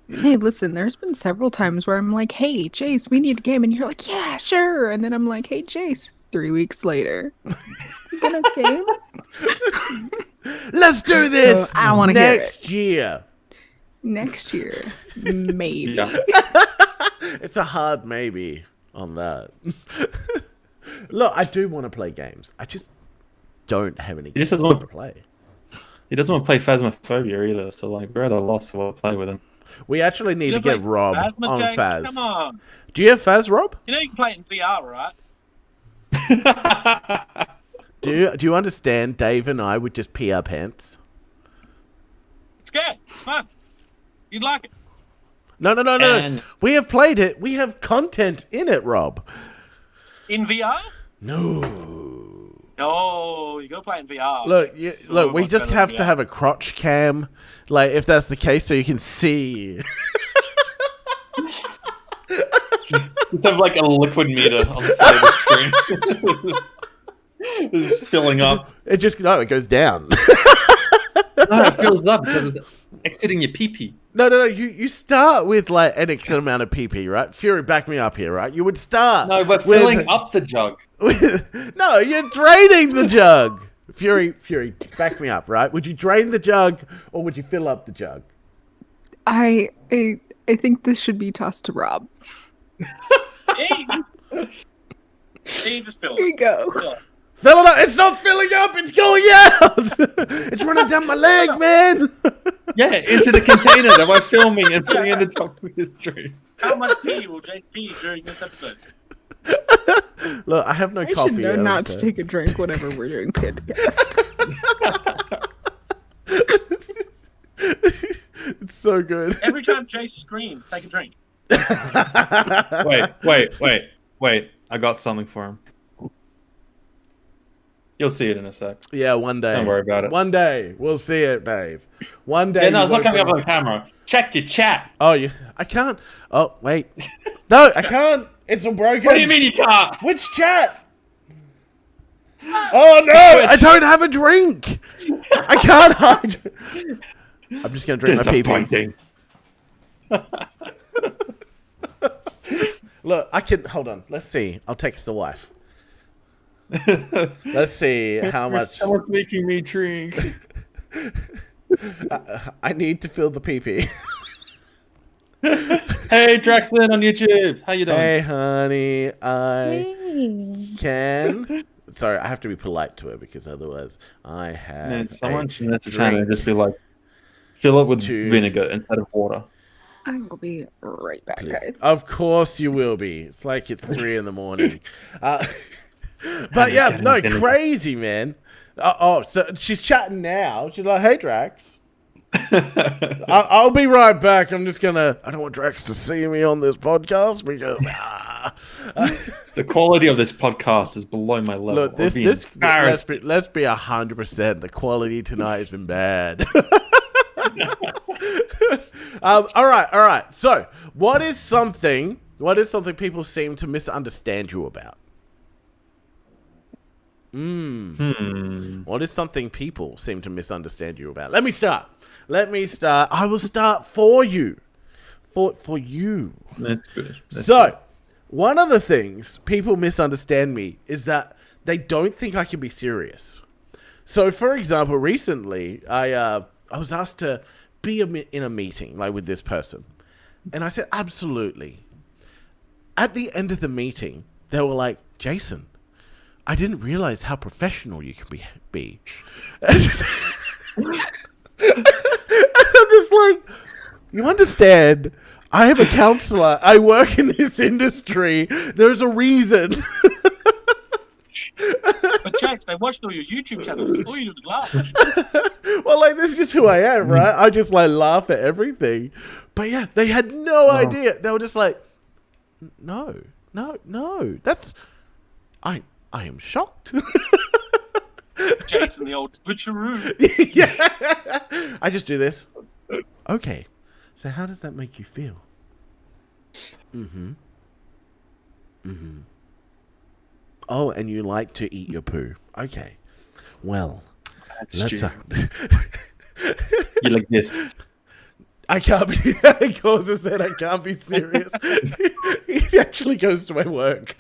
Hey, listen, there's been several times where I'm like, hey, Jace, we need a game. And you're like, yeah, sure. And then I'm like, hey, Jace, 3 weeks later. You got a game? Let's do this. So I don't want to hear it. Next year. Next year. Maybe. Yeah. It's a hard maybe on that. Look, I do want to play games. I just don't have any games to play. He doesn't want to play Phasmophobia either, so like we're at a loss to play with him. We actually need to get Rob on Phaz. Come on. Do you have Phaz, Rob? You know you can play it in VR, right? Do you understand? Dave and I would just pee our pants. It's good. It's fun. You'd like it. No. We have played it. We have content in it, Rob. In VR? No. No, you gotta play in VR. Look. We just have to have a crotch cam, like if that's the case, so you can see. Just have like a liquid meter on the side of the screen. It's filling up. It goes down. No, it fills up because it's exiting your pee-pee. No. You start with like an X amount of pee, right? Fury, back me up here, right? You would start. No, but filling up the jug. No, you're draining the jug. Fury, back me up, right? Would you drain the jug or would you fill up the jug? I think this should be tossed to Rob. Hey, just fill it. Here you go. Fill it up. It's not filling up. It's going out. It's running down my leg, man. Yeah, into the container that we're filming and putting in the top of his stream. How much pee will Jake pee during this episode? Look, I have no coffee. I should know not to take a drink whenever we're doing Pandacast. It's so good. Every time Jake screams, take a drink. Wait. I got something for him. You'll see it in a sec. Yeah, one day. Don't worry about it. One day. We'll see it, babe. One day. Yeah, no, it's not coming up on camera. Check your chat. Oh, I can't. Oh, wait. No, I can't. It's all broken. What do you mean you can't? Which chat? Oh, no. I don't have a drink. I can't hide. I'm just going to drink my pee. Look, I can... Hold on. Let's see. I'll text the wife. Let's see how much. Someone's making me drink. I need to fill the pee-pee. Hey, Draxlin on YouTube. How you doing? Hey, honey. Can. Sorry, I have to be polite to her because otherwise I have. Man, someone should message her and just be like, fill it with vinegar instead of water. I will be right back, guys. Of course you will be. It's like it's 3 a.m. But yeah, no, crazy, man. So she's chatting now. She's like, hey, Drax. I'll be right back. I don't want Drax to see me on this podcast because... The quality of this podcast is below my level. Look, let's be 100%. The quality tonight has been bad. All right. So, what is something people seem to misunderstand you about? What is something people seem to misunderstand you about? Let me start. Let me start. I will start for you. For you. That's good. One of the things people misunderstand me is that they don't think I can be serious. So, for example, recently, I was asked to be in a meeting, like, with this person. And I said, absolutely. At the end of the meeting, they were like, Jason, I didn't realize how professional you can be. And I'm just like, you understand, I am a counselor. I work in this industry. There's a reason. But Jax, they watched all your YouTube channels. All you do is laugh. Well, like, this is just who I am, right? I just, like, laugh at everything. But yeah, they had no idea. They were just like, no. That's... I am shocked. Jason, the old switcheroo. Yeah. I just do this. Okay. So how does that make you feel? Oh, and you like to eat your poo. Okay. Well, that's true. You like this. I can't be... Causa said I can't be serious. He actually goes to my work.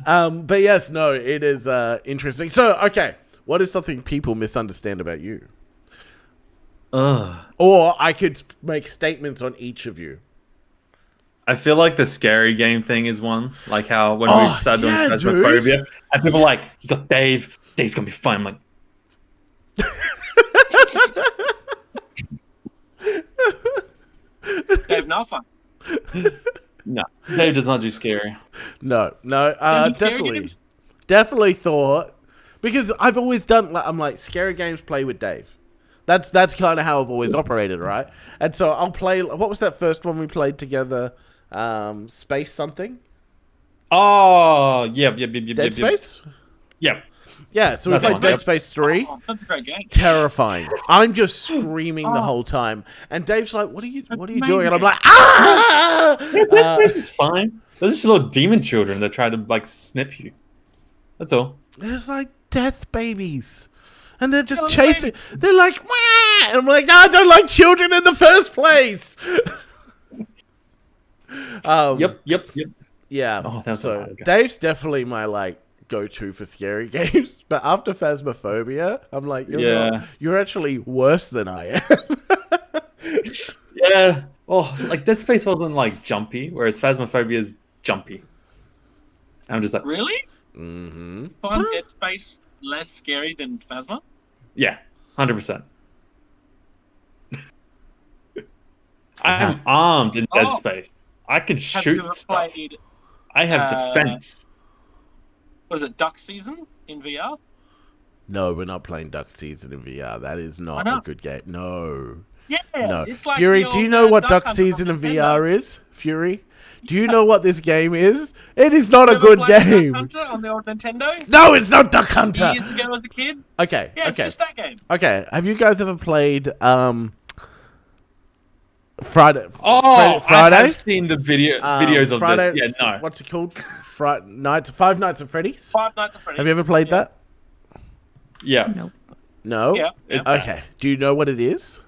But yes, no, it is interesting. So, okay. What is something people misunderstand about you? Or I could make statements on each of you. I feel like the scary game thing is one. Like how when we started doing Phasmophobia, and people are like, you got Dave. Dave's going to be fun. I'm like... Dave, not fun. No, Dave does not do scary. No. Definitely thought... Because I've always done... I'm like, scary games, play with Dave. That's kind of how I've always operated, right? And so I'll play... What was that first one we played together? Space something? Oh, yep. Dead Space? Yep. Yeah, so we played Dead Space 3. Oh, that's a great game. Terrifying. I'm just screaming the whole time. And Dave's like, what are you doing? And I'm like, ah! It's fine. Those are just little demon children that try to, like, snip you. That's all. There's, like, death babies. And they're just chasing. They're like, wah! And I'm like, no, I don't like children in the first place. Yep. Yeah. Oh, that's so Dave's definitely my, like, go-to for scary games. But after Phasmophobia, I'm like, you're actually worse than I am. Yeah. Oh, like, Dead Space wasn't, like, jumpy, whereas Phasmophobia is jumpy. I'm just like... Really? Mm-hmm. Find Dead Space less scary than Phasma? Yeah, 100%. I am armed in Dead Space. I can shoot stuff. I have defense. What is it, Duck Season in VR? No, we're not playing Duck Season in VR. That is not a good game. No. Yeah, no. It's like Fury, do you know what Duck Season in VR is? Fury? Do you know what this game is? It is not a good game. Duck Hunter on the old Nintendo? No, it's not Duck Hunter. Years ago as a kid? Okay. Yeah, it's just that game. Okay, have you guys ever played Friday? Oh, Friday? I've seen the videos of Friday, this. Yeah, no. What's it called? Five Nights at Freddy's? Five Nights at Freddy's. Have you ever played that? Yeah. Nope. No? Yeah. Okay. Do you know what it is?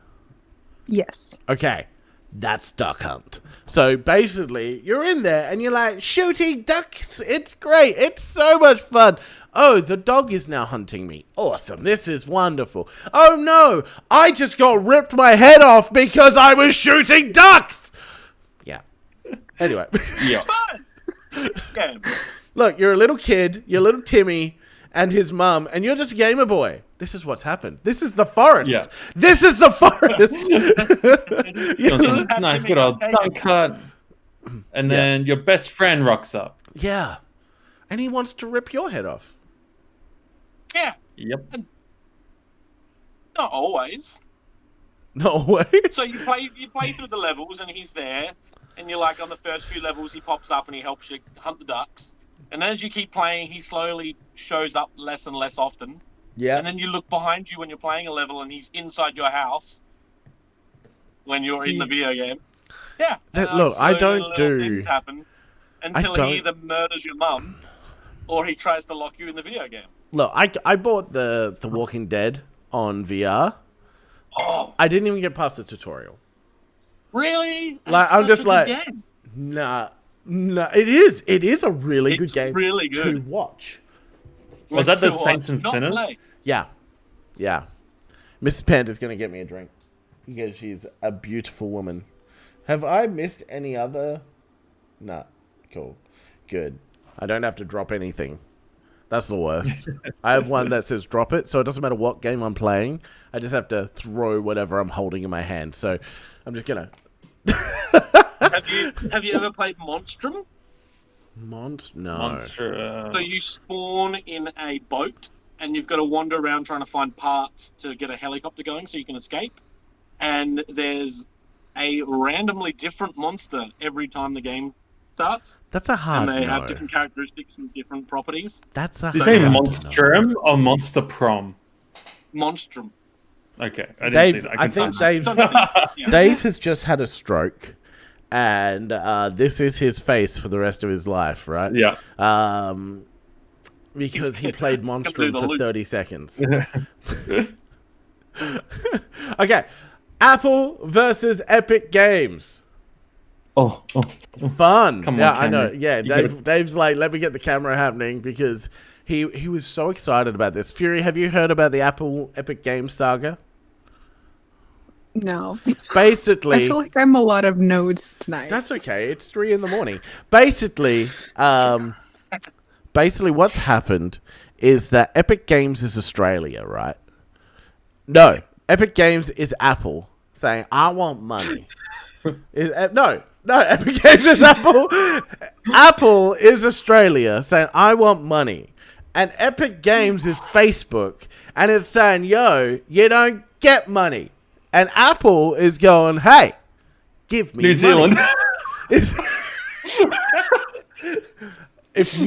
Yes. Okay. That's Duck Hunt. So basically, you're in there and you're like, shooting ducks. It's great. It's so much fun. Oh, the dog is now hunting me. Awesome. This is wonderful. Oh no, I just got ripped my head off because I was shooting ducks. Yeah. Anyway. Yeah. Game. Look, you're a little kid. You're little Timmy and his mum, and you're just a gamer boy. This is what's happened. This is the forest. Yeah. This is the forest. Nice good old dunk cut. And then your best friend rocks up. Yeah. And he wants to rip your head off. Yeah. Yep. Not always. No way. So you play through the levels and he's there, and you're like on the first few levels he pops up and he helps you hunt the ducks. And then as you keep playing, he slowly shows up less and less often. Yeah. And then you look behind you when you're playing a level and he's inside your house when you're in the video game. Yeah. Look, I don't do... things happen until he either murders your mum or he tries to lock you in the video game. look, I bought the Walking Dead on VR. Oh, I didn't even get past the tutorial. really? Like, That's I'm such just a good like, game. nah. It is a really good It's game really to good. watch. Was that the To Saints watch, and not Sinners? play. Yeah. Mrs. Panda's gonna get me a drink because she's a beautiful woman. Have I missed any other? Nah. Cool. Good. I don't have to drop anything. That's the worst. I have one that says drop it, so it doesn't matter what game I'm playing. I just have to throw whatever I'm holding in my hand. So I'm just gonna. Have you ever played Monstrum? No. Monster. So you spawn in a boat, and you've got to wander around trying to find parts to get a helicopter going so you can escape. And there's a randomly different monster every time the game starts. That's a hard And they no. have different characteristics and different properties. That's a Did you hard say no. Monstrum or Monster Prom? Monstrum. Okay, I didn't Dave, see that. I think Dave has just had a stroke, and this is his face for the rest of his life, right? Yeah. Because he played Monstrum for 30 seconds. Okay, Apple versus Epic Games. Oh. Fun. Come on, yeah, I Cameron. know. Yeah, You Dave's like, let me get the camera happening because he was so excited about this. Fury, have you heard about the Apple Epic Games saga? No. Basically, I feel like I'm a lot of nodes tonight. that's okay. It's 3 a.m. Basically, what's happened is that Epic Games is Australia, right? No, Epic Games is Apple saying, "I want money." No, Epic Games is Apple. Apple is Australia saying, "I want money," and Epic Games is Facebook, and it's saying, "Yo, you don't get money." And Apple is going, "Hey, give me New money." Zealand. If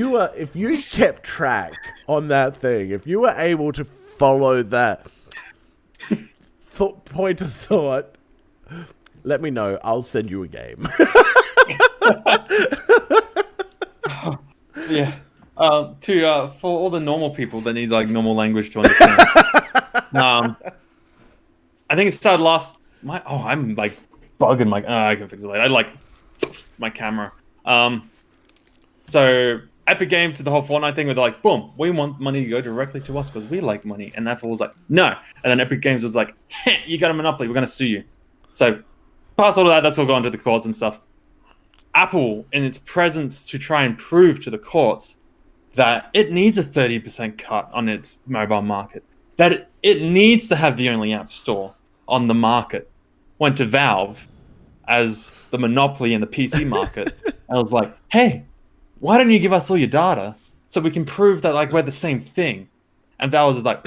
you kept track on that thing, if you were able to follow that point of thought, let me know. I'll send you a game. Yeah. For all the normal people that need like normal language to understand. I think it started I'm like bugging my. I can fix it later. I like my camera. So Epic Games did the whole Fortnite thing where they're like, boom, we want money to go directly to us because we like money. And Apple was like, no. And then Epic Games was like, hey, you got a monopoly. We're going to sue you. So past all of that, that's all gone to the courts and stuff. Apple, in its presence to try and prove to the courts that it needs a 30% cut on its mobile market, that it needs to have the only app store on the market, went to Valve as the monopoly in the PC market. I was like, hey, why don't you give us all your data so we can prove that like we're the same thing? And Valve was like,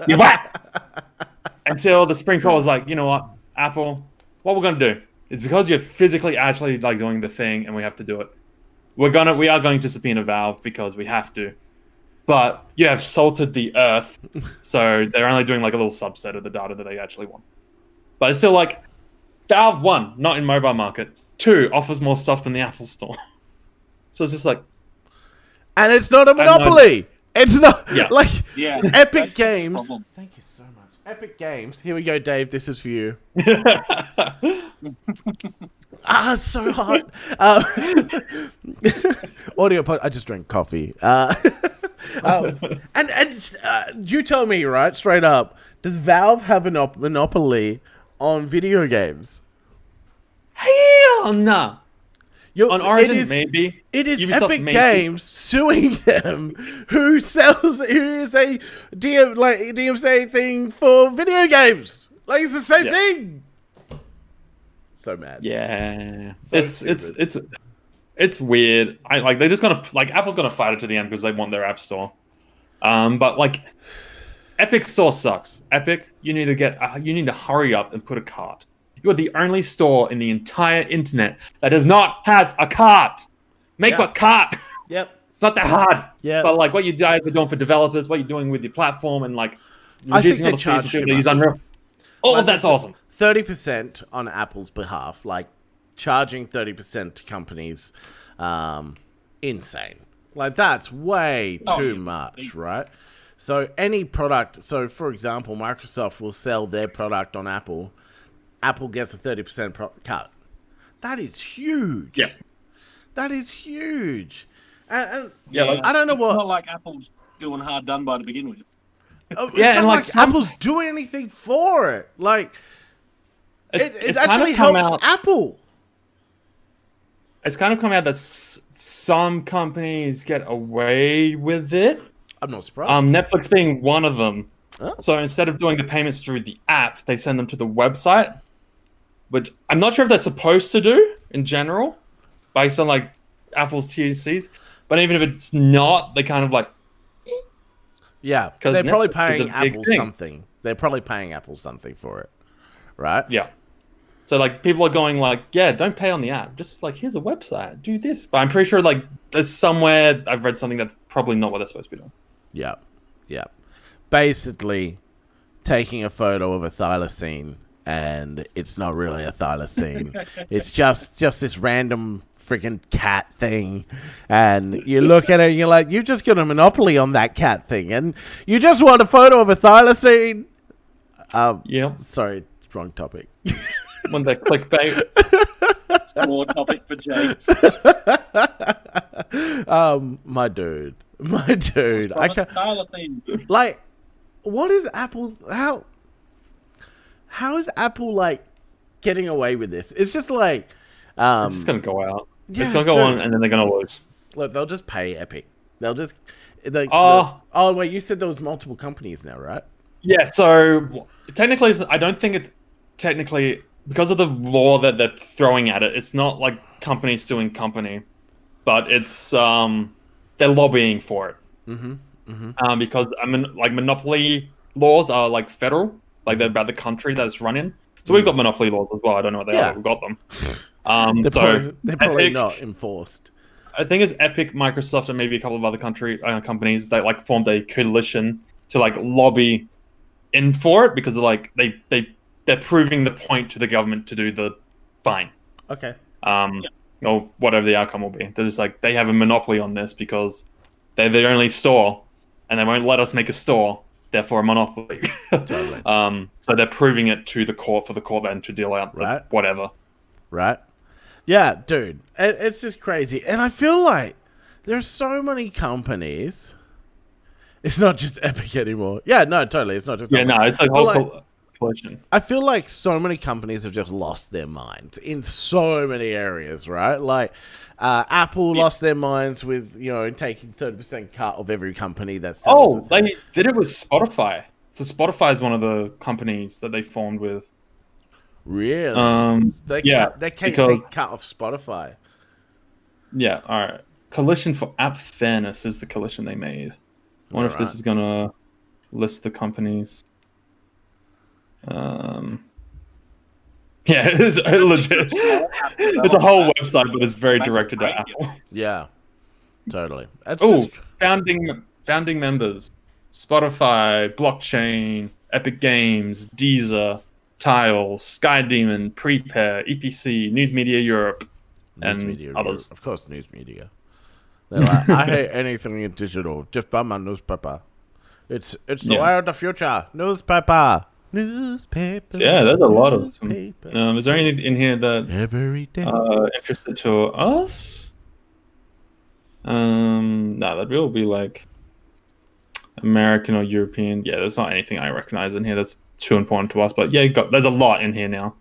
you're right. Until the Supreme Court was like, you know what, Apple, what we're gonna do is because you're physically actually like doing the thing and we have to do it. We are going to subpoena Valve because we have to. But you have salted the earth, so they're only doing like a little subset of the data that they actually want. But it's still like, Valve, 1, not in mobile market. 2, offers more stuff than the Apple Store. So it's just like... And it's not a monopoly! It's not... Yeah. Like, Yeah, Epic Games... problem. Thank you so much. Epic Games... Here we go, Dave. This is for you. It's so hot. Audio pod... I just drank coffee. You tell me, right, straight up, does Valve have a monopoly on video games? Hell no. On Origin, maybe. It is Ubisoft, Epic maybe. Games suing them, who is a DMCA thing for video games. Like, it's the same thing. So mad. Yeah. So It's weird. They're just gonna Apple's gonna fight it to the end because they want their app store. But like, Epic Store sucks. Epic, you need to hurry up and put a cart. You are the only store in the entire internet that does not have a cart. Make a cart. Yep. It's not that hard. Yeah. But like what you guys are doing for developers, what you're doing with your platform, and like I think reducing all they the fees charge for too people to use much. Unreal. All of that's awesome. 30% on Apple's behalf, like charging 30% to companies, insane. Like, that's way too much, right? So any product, so for example, Microsoft will sell their product on Apple. Apple gets a 30% cut. That is huge. Yeah. That is huge. And Yeah, I don't know what. It's not like Apple's doing hard done by to begin with. It's not like Apple's doing anything for it. Like, it actually helps Apple. It's kind of come out that some companies get away with it. I'm not surprised. Netflix being one of them. Oh. So instead of doing the payments through the app, they send them to the website, which I'm not sure if they're supposed to do in general, based on like Apple's TCs. But even if it's not, they kind of like. Yeah, they're probably paying Apple something. They're probably paying Apple something for it, right? Yeah. So like people are going like, yeah, don't pay on the app. Just like here's a website, do this. But I'm pretty sure like there's somewhere I've read something that's probably not what they're supposed to be doing. Yeah, yeah. Basically, taking a photo of a thylacine and it's not really a thylacine. It's just this random freaking cat thing, and you look at it and you're like, you've just got a monopoly on that cat thing, and you just want a photo of a thylacine. Yeah. Sorry, wrong topic. When they clickbait. More topic for James. My dude. I can't. Like, what is Apple? How is Apple like getting away with this? It's just like, it's just gonna go out. Yeah, it's gonna go on, and then they're gonna lose. Look, they'll just pay Epic. They'll just. Oh wait, you said there was multiple companies now, right? Yeah. So technically, I don't think it's technically. Because of the law that they're throwing at it, it's not like company suing company, but it's they're lobbying for it. Mm-hmm. Mm-hmm. Because I mean, like monopoly laws are like federal, like they're about the country that it's run in. So we've got monopoly laws as well. I don't know what they are, but we've got them. They're probably Epic, not enforced. I think it's Epic, Microsoft, and maybe a couple of other companies that like formed a coalition to like lobby in for it because like they're proving the point to the government to do the fine. Okay. Or whatever the outcome will be. They're just like, they have a monopoly on this because they're the only store and they won't let us make a store, therefore a monopoly. Totally. So they're proving it to the court for the court then to deal out whatever. Right. Yeah, dude. It's just crazy. And I feel like there's so many companies. It's not just Epic anymore. Yeah, no, totally. It's not just Epic. No, it's like whole collection. I feel like so many companies have just lost their minds in so many areas, right? Like Apple lost their minds with, taking 30% cut of every company that sells. They did it with Spotify. So Spotify is one of the companies that they formed with. Really? They can't take cut off Spotify. Yeah, all right. Coalition for App Fairness is the coalition they made. I wonder if this is going to list the companies. Yeah, it's legit. It's a whole website, but it's very directed at Apple. Yeah, totally. Founding members: Spotify, Blockchain, Epic Games, Deezer, Tile, Sky Demon, Prepare, EPC, News Media Europe, and others. Of course, News Media. They're like, I hate anything in digital. Just buy my newspaper. It's the way of the future. Newspaper. Yeah, there's a lot of them. Is there anything in here that every day interested to us? No, that will be like American or European. Yeah, there's not anything I recognize in here that's too important to us. But yeah, there's a lot in here now.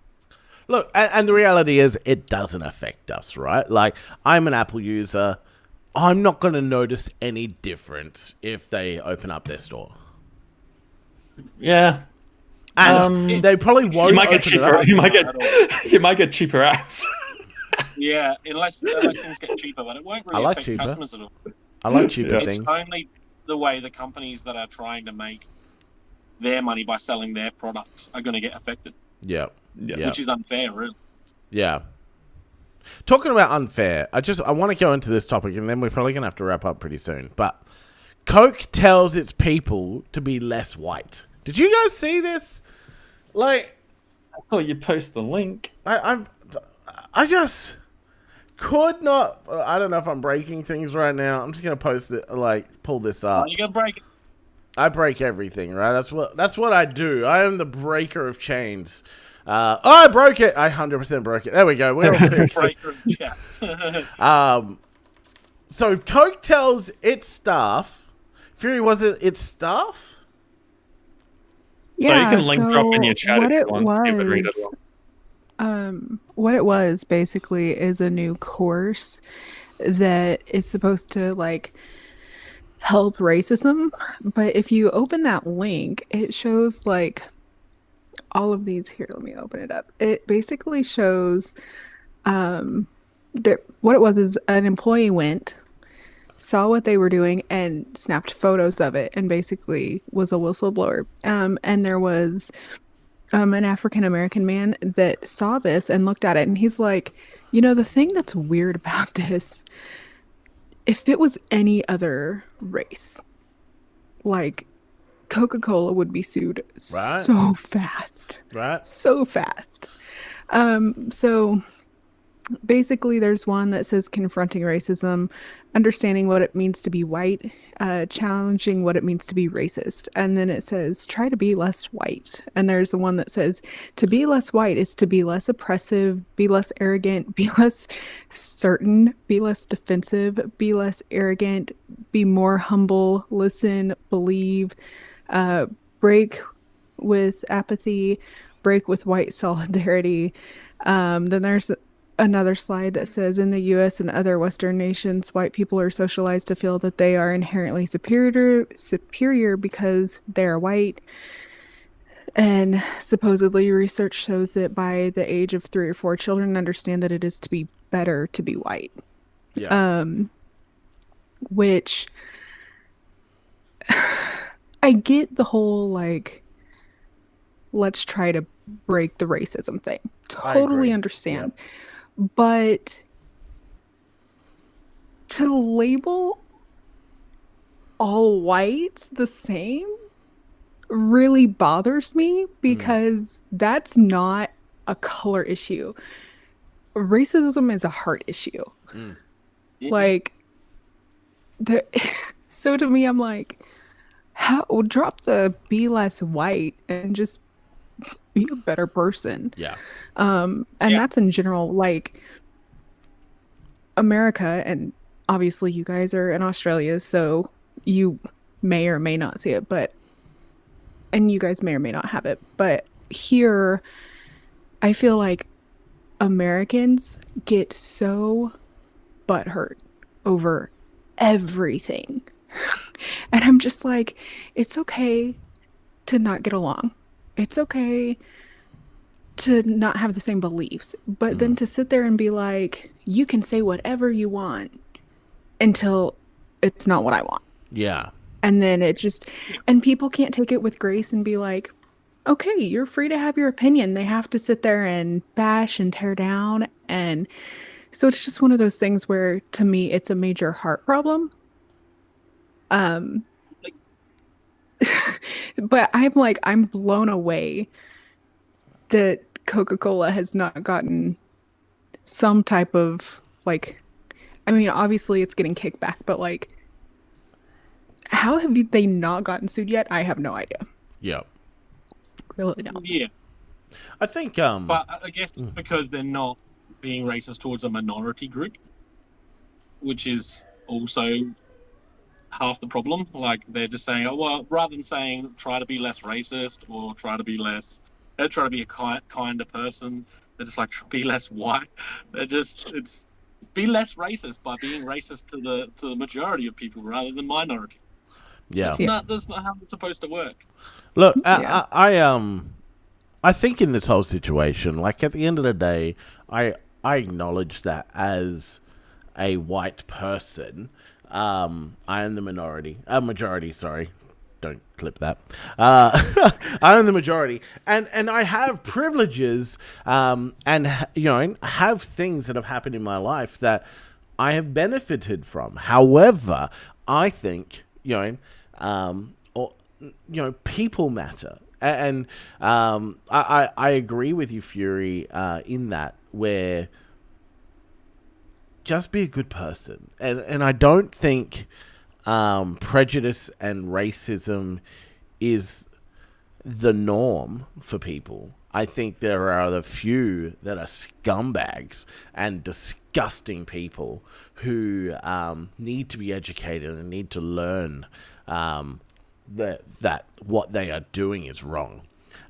Look, and the reality is, it doesn't affect us, right? Like, I'm an Apple user. I'm not going to notice any difference if they open up their store. Yeah. And they probably won't. You might get cheaper. You might get cheaper apps. Yeah, unless things get cheaper, but it won't really affect customers at all. I like cheaper things. It's only the way the companies that are trying to make their money by selling their products are going to get affected. Yeah. Which is unfair, really. Yeah. Talking about unfair, I want to go into this topic, and then we're probably going to have to wrap up pretty soon. But Coke tells its people to be less white. Did you guys see this? Like, I saw you post the link. could not. I don't know if I'm breaking things right now. I'm just gonna post it, pull this up. You gotta break it. I break everything, right? That's what I do. I am the breaker of chains. I broke it. I 100% broke it. There we go. We're all fixed. So Coke tells its staff. Fury, was it its staff? Yeah. So you can link drop in your chat if you want to read it along. What it was basically is a new course that is supposed to help racism, but if you open that link, it shows all of these. Here, let me open it up. It basically shows what it was is an employee went, saw what they were doing, and snapped photos of it, and basically was a whistleblower. And there was an African American man that saw this and looked at it, and he's like, the thing that's weird about this, if it was any other race, Coca-Cola would be sued so fast. Right. So fast. So basically there's one that says confronting racism, understanding what it means to be white, challenging what it means to be racist. And then it says try to be less white. And there's the one that says to be less white is to be less oppressive, be less arrogant, be less certain, be less defensive, be less arrogant, be more humble, listen, believe, break with apathy, break with white solidarity. Then there's another slide that says in the US and other Western nations, white people are socialized to feel that they are inherently superior because they're white. And supposedly research shows that by the age of 3 or 4, children understand that it is to be better to be white. Yeah. Which I get the whole let's try to break the racism thing. Totally understand. Yep. But to label all whites the same really bothers me because that's not a color issue. Racism is a heart issue. So to me, I'm like, drop the be less white and just be a better person. Yeah. That's in general, America, and obviously you guys are in Australia, so you may or may not see it, and you guys may or may not have it, but here I feel like Americans get so butthurt over everything. And I'm just like, it's okay to not get along. It's okay to not have the same beliefs, but then to sit there and be like, you can say whatever you want until it's not what I want. Yeah. And then and people can't take it with grace and be like, okay, you're free to have your opinion. They have to sit there and bash and tear down. And so it's just one of those things where, to me, it's a major heart problem. But I'm blown away that Coca-Cola has not gotten some type of obviously it's getting kickback, but how have they not gotten sued yet? I have no idea. Yeah. Really don't. Yeah. I think but I guess because they're not being racist towards a minority group, which is also half the problem. They're just saying, rather than saying try to be less racist or try to be a kinder person, they're just like be less white. It's be less racist by being racist to the majority of people rather than minority. Yeah. That's not how it's supposed to work. Look, I think in this whole situation, at the end of the day, I acknowledge that as a white person, I am the majority, sorry. Don't clip that. I am the majority, and I have privileges, and have things that have happened in my life that I have benefited from. However, I think people matter, and I agree with you, Fury, in that where just be a good person. And I don't think prejudice and racism is the norm for people. I think there are the few that are scumbags and disgusting people who need to be educated and need to learn that what they are doing is wrong.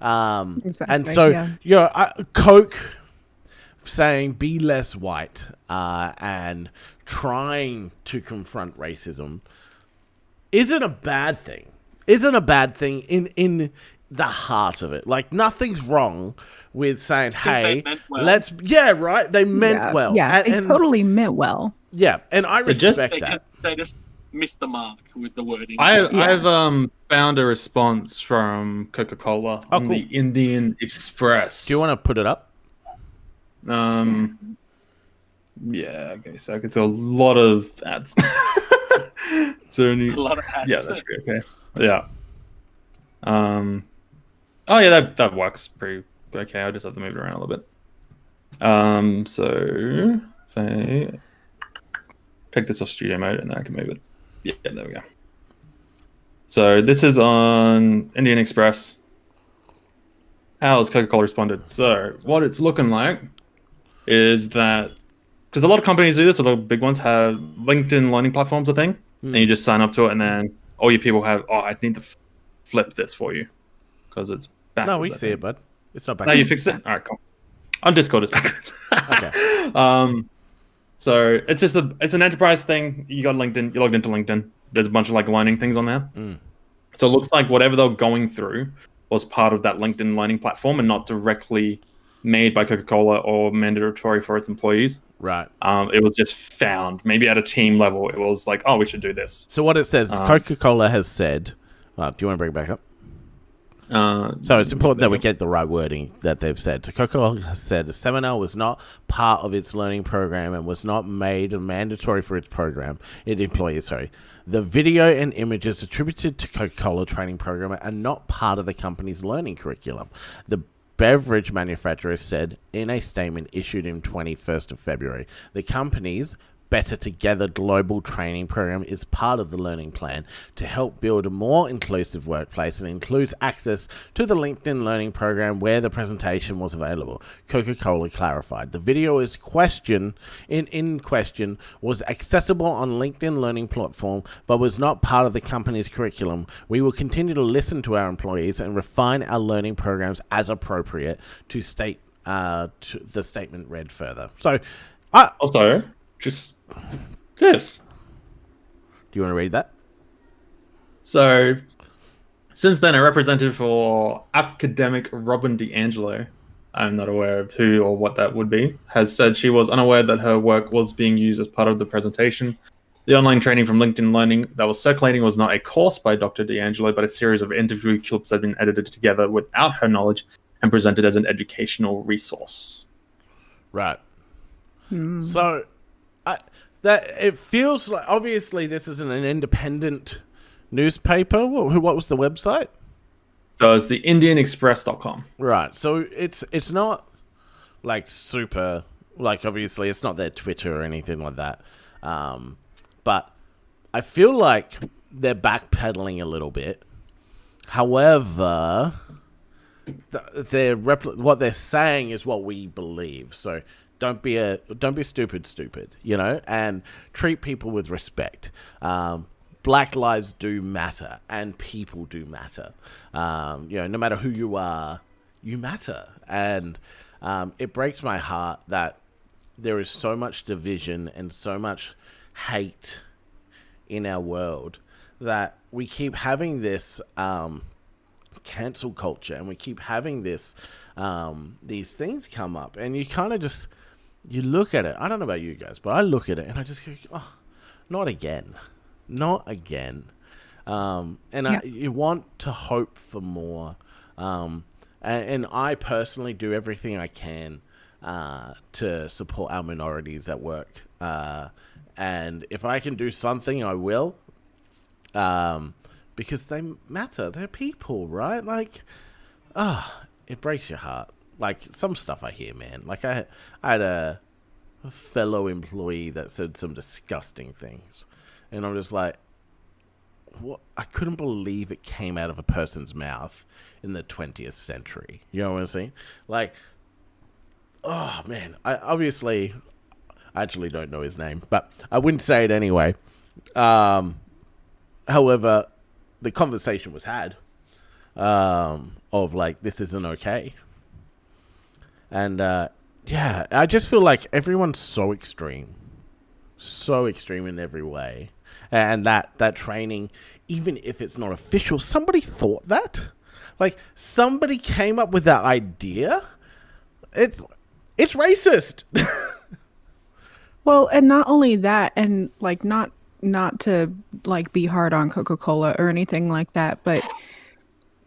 Exactly, and so, Coke saying be less white and trying to confront racism isn't a bad thing. Isn't a bad thing in the heart of it. Like, nothing's wrong with saying, hey, let's... Yeah, right? They meant well. Yeah, they totally meant well. Yeah, and I respect that. They just missed the mark with the wording. I've found a response from Coca-Cola on the Indian Express. Do you want to put it up? Yeah, okay, so it's a lot of ads. A lot of ads. Yeah, that's pretty okay. Yeah. Oh yeah, that works pretty okay. I just have to move it around a little bit. So if I take this off studio mode and then I can move it. Yeah, there we go. So this is on Indian Express. How has Coca-Cola responded? So what it's looking like is that, because a lot of companies do this, a lot of big ones have LinkedIn learning platforms, I think, and you just sign up to it, and then all your people have, I need to flip this for you because it's backwards. No, we see it, bud. It's not backwards. No, you fixed it? All right, cool. On Discord, it's backwards. Okay. So it's just it's an enterprise thing. You got LinkedIn, you logged into LinkedIn. There's a bunch of like learning things on there. So it looks like whatever they're going through was part of that LinkedIn learning platform and not directly made by Coca-Cola or mandatory for its employees. Right. It was just found, maybe at a team level. It was like, we should do this. So what it says, Coca-Cola has said, do you want to bring it back up? So it's important that we get the right wording that they've said. So Coca-Cola has said the seminar was not part of its learning program and was not made mandatory for its program. The video and images attributed to Coca-Cola training program are not part of the company's learning curriculum. The beverage manufacturer said in a statement issued on 21st of February, the company's Better Together global training program is part of the learning plan to help build a more inclusive workplace and includes access to the LinkedIn learning program where the presentation was available. Coca-Cola clarified. The video in question was accessible on LinkedIn learning platform but was not part of the company's curriculum. We will continue to listen to our employees and refine our learning programs as appropriate to state the statement read further. So also just this. Do you want to read that? So, since then, a representative for academic Robin DiAngelo, I'm not aware of who or what that would be, has said she was unaware that her work was being used as part of the presentation. The online training from LinkedIn Learning that was circulating was not a course by Dr. DiAngelo, but a series of interview clips that had been edited together without her knowledge and presented as an educational resource. Right. So... that it feels like, obviously this isn't an independent newspaper. What was the website? So it's the IndianExpress.com. Right. So it's not like super, like obviously it's not their Twitter or anything like that. But I feel like they're backpedaling a little bit. However, what they're saying is what we believe. So don't be stupid, and treat people with respect. Black lives do matter, and people do matter. No matter who you are, you matter. And it breaks my heart that there is so much division and so much hate in our world that we keep having this cancel culture, and we keep having this these things come up, and you kind of just... You look at it. I don't know about you guys, but I look at it and I just go, not again. You want to hope for more. And I personally do everything I can to support our minorities at work. And if I can do something, I will. Because they matter. They're people, right? Like, it breaks your heart. Like, some stuff I hear, man. Like, I had a fellow employee that said some disgusting things. And I'm just like, what? I couldn't believe it came out of a person's mouth in the 20th century. You know what I'm saying? Like, oh man, I actually don't know his name, but I wouldn't say it anyway. However, the conversation was had of like, this isn't okay. And yeah, I just feel like everyone's so extreme in every way. And that training, even if it's not official, somebody thought that. Like, somebody came up with that idea. It's racist. Well, and not only that, and like not to like be hard on Coca-Cola or anything like that, but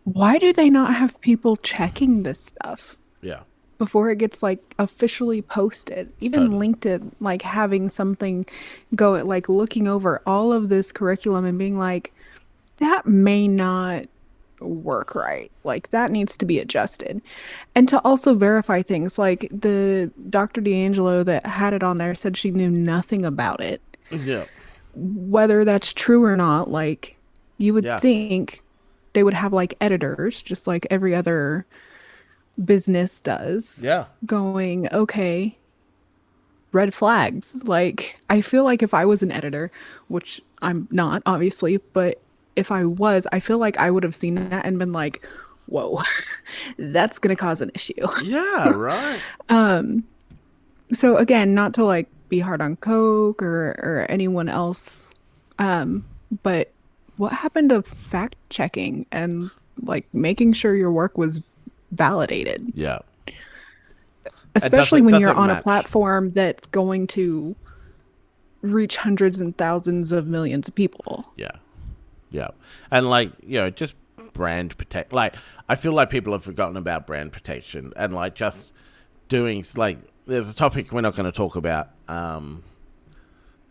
why do they not have people checking this stuff? Yeah. Before it gets like officially posted, even LinkedIn, like having something go, like looking over all of this curriculum and being like, that may not work right, like that needs to be adjusted. And to also verify things, like the Dr. D'Angelo that had it on there said she knew nothing about it. Yeah. Whether that's true or not, like you would think they would have like editors, just like every other business does. Yeah. Going, okay, red flags. Like, I feel like if I was an editor, which I'm not, obviously, but if I was, I feel like I would have seen that and been like, whoa, that's gonna cause an issue. Yeah, right. So again, not to like be hard on Coke or anyone else, but what happened to fact checking and like making sure your work was validated? Yeah. Especially when you're on a platform that's going to reach hundreds and thousands of millions of people. Yeah. Yeah. And like, you know, just brand protect. Like, I feel like people have forgotten about brand protection and like just doing, like, there's a topic we're not going to talk about.